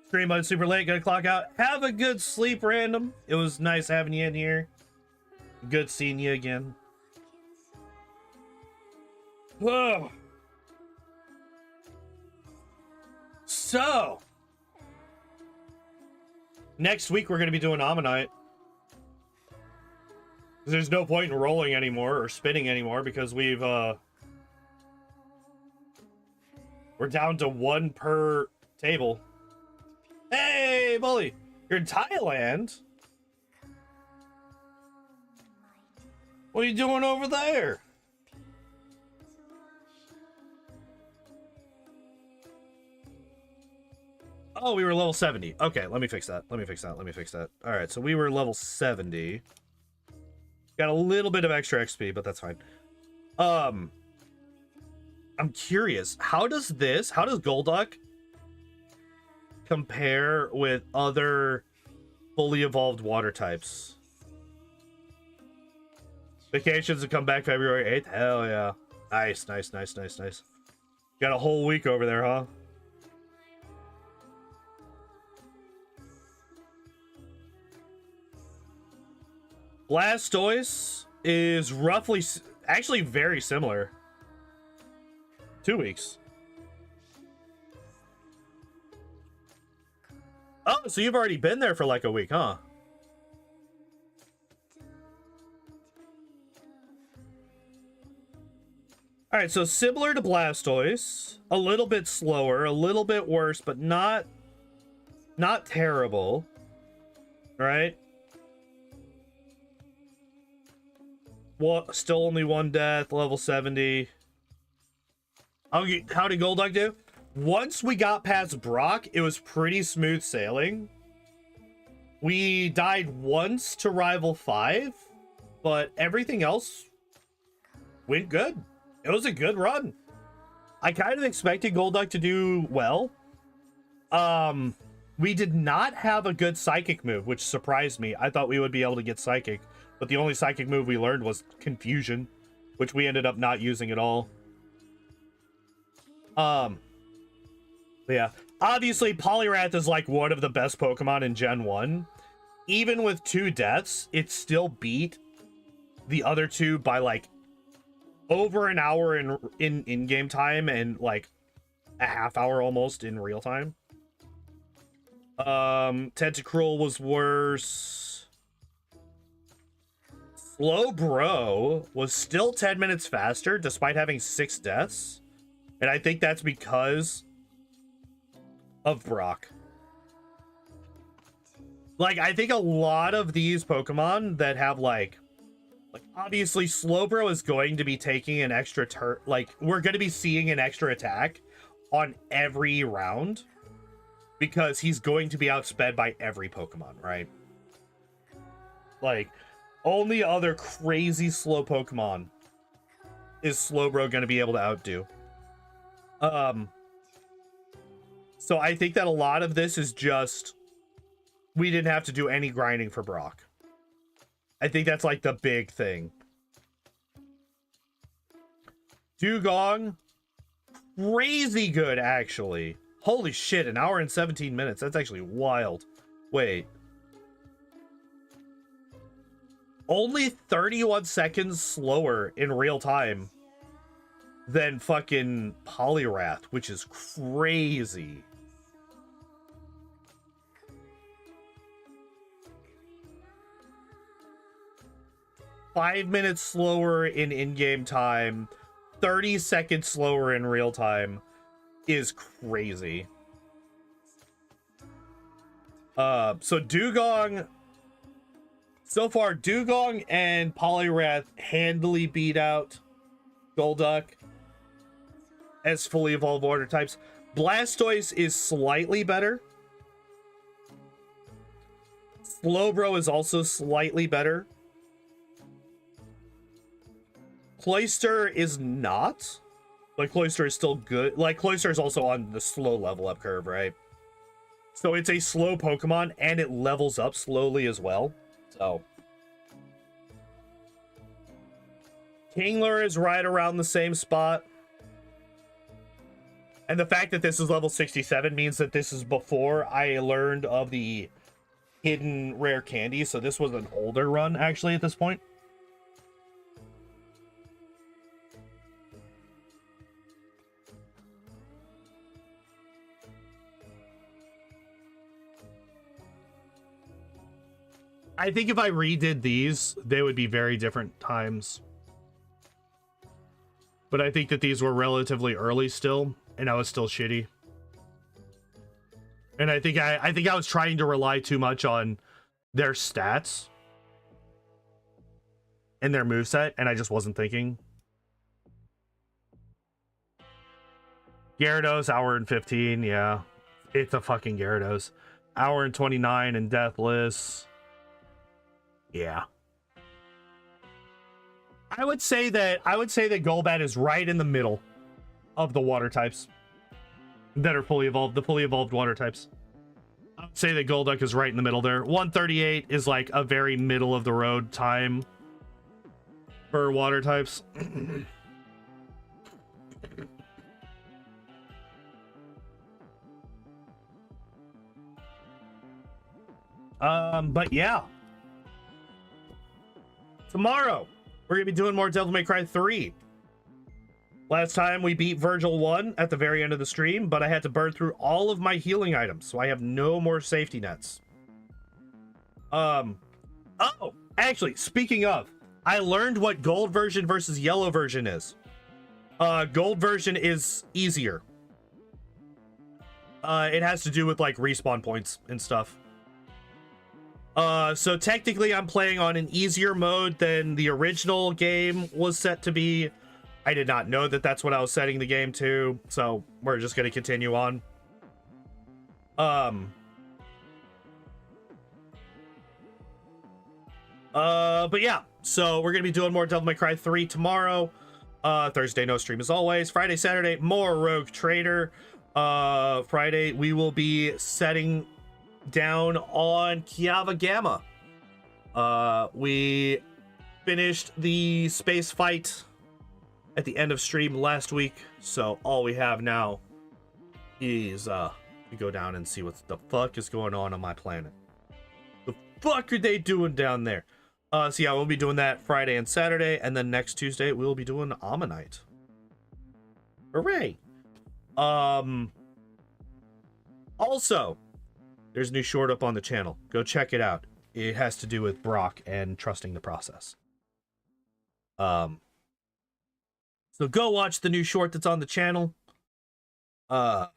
Stream mode super late, gotta clock out. Have a good sleep, random. It was nice having you in here. Good seeing you again. Whoa. So, next week we're gonna be doing Ammonite. There's no point in rolling anymore or spinning anymore because we're down to 1 per table. Hey, Bully, you're in Thailand. What are you doing over there? Oh, we were level 70. Okay, let me fix that. Let me fix that. All right, so we were level 70. Got a little bit of extra XP, but that's fine. I'm curious. How does Golduck compare with other fully evolved water types? Vacations to come back February 8th? Hell yeah. Nice. Got a whole week over there, huh? Blastoise is roughly, actually very similar. 2 weeks. Oh, so you've already been there for like a week, huh? All right, so similar to Blastoise, a little bit slower, a little bit worse, but not terrible, right? Well, still only 1 death, level 70. How did Golduck do? Once we got past Brock, it was pretty smooth sailing. We died once to Rival 5, but everything else went good. It was a good run. I kind of expected Golduck to do well. We did not have a good Psychic move, which surprised me. I thought we would be able to get Psychic, but the only Psychic move we learned was Confusion, which we ended up not using at all. Yeah. Obviously, Poliwrath is like one of the best Pokemon in Gen 1. Even with 2 deaths, it still beat the other 2 by like over an hour in game time and like a half hour almost in real time. Tentacruel was worse. Slowbro was still 10 minutes faster despite having 6 deaths. And I think that's because of Brock. Like, I think a lot of these Pokemon that have like obviously Slowbro is going to be taking an extra turn. Like, we're going to be seeing an extra attack on every round because he's going to be outsped by every Pokemon, right? Like, only other crazy slow Pokemon is Slowbro going to be able to outdo. So I think that a lot of this is just we didn't have to do any grinding for Brock. I think that's like the big thing. Dugong, crazy good actually. Holy shit, 1 hour and 17 minutes. That's actually wild. Wait. Only 31 seconds slower in real time than fucking Poliwrath, which is crazy. Five minutes slower in-game time, 30 seconds slower in real time is crazy. So Dugong, so far Dugong and Poliwrath handily beat out Golduck as fully evolved water types. Blastoise is slightly better. Slowbro is also slightly better. Cloyster is not. Like, Cloyster is still good. Like, Cloyster is also on the slow level up curve, right? So it's a slow Pokemon, and it levels up slowly as well. So Kingler is right around the same spot. And the fact that this is level 67 means that this is before I learned of the hidden rare candy. So this was an older run, actually, at this point. I think if I redid these, they would be very different times. But I think that these were relatively early still, and I was still shitty. And I think I was trying to rely too much on their stats and their moveset, and I just wasn't thinking. Gyarados, hour and 15, yeah. It's a fucking Gyarados. Hour and 29 and Deathless. Yeah. I would say that Golbat is right in the middle of the water types that are fully evolved, the fully evolved water types. I would say that Golduck is right in the middle there. 138 is like a very middle of the road time for water types. But yeah. Tomorrow, we're going to be doing more Devil May Cry 3. Last time we beat Virgil 1 at the very end of the stream, but I had to burn through all of my healing items, so I have no more safety nets. Oh, actually, speaking of, I learned what gold version versus yellow version is. Gold version is easier. It has to do with, like, respawn points and stuff. So technically I'm playing on an easier mode than the original game was set to be. I did not know that that's what I was setting the game to, so we're just going to continue on. But yeah, so we're going to be doing more Devil May Cry 3 tomorrow. Thursday, no stream as always. Friday, Saturday, more Rogue Trader. Friday, we will be setting down on Kiava Gamma. We finished the space fight at the end of stream last week, so all we have now is we go down and see what the fuck is going on my planet. The fuck are they doing down there? So yeah, we'll be doing that Friday and Saturday, and then next Tuesday we'll be doing Ammonite. Hooray! Also, there's a new short up on the channel. Go check it out. It has to do with Brock and trusting the process. So go watch the new short that's on the channel. And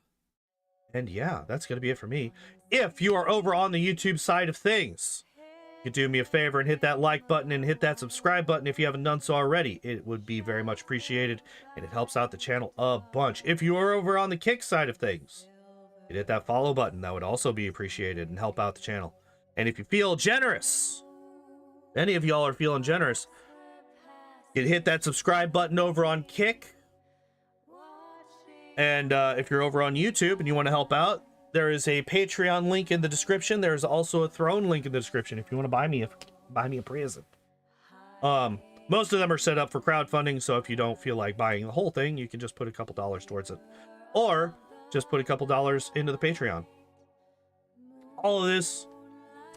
yeah, that's going to be it for me. If you are over on the YouTube side of things, you could do me a favor and hit that like button and hit that subscribe button if you haven't done so already. It would be very much appreciated, and it helps out the channel a bunch. If you are over on the Kick side of things, hit that follow button. That would also be appreciated and help out the channel. And if you feel generous, any of y'all are feeling generous, you can hit that subscribe button over on Kick. And if you're over on YouTube and you want to help out, there is a Patreon link in the description. There's also a Throne link in the description if you want to buy me a present. Most of them are set up for crowdfunding, so if you don't feel like buying the whole thing, you can just put a couple dollars towards it, or just put a couple dollars into the Patreon. All of this,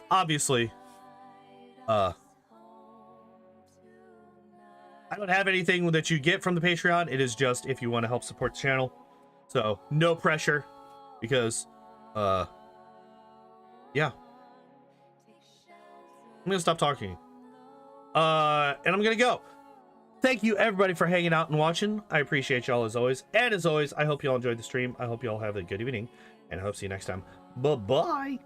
obviously, I don't have anything that you get from the Patreon. It is just if you want to help support the channel. So no pressure, because yeah, I'm gonna stop talking, and I'm gonna go. Thank you everybody for hanging out and watching. I appreciate y'all as always, and as always, I hope y'all enjoyed the stream. I hope y'all have a good evening, and I hope to see you next time. Bye bye.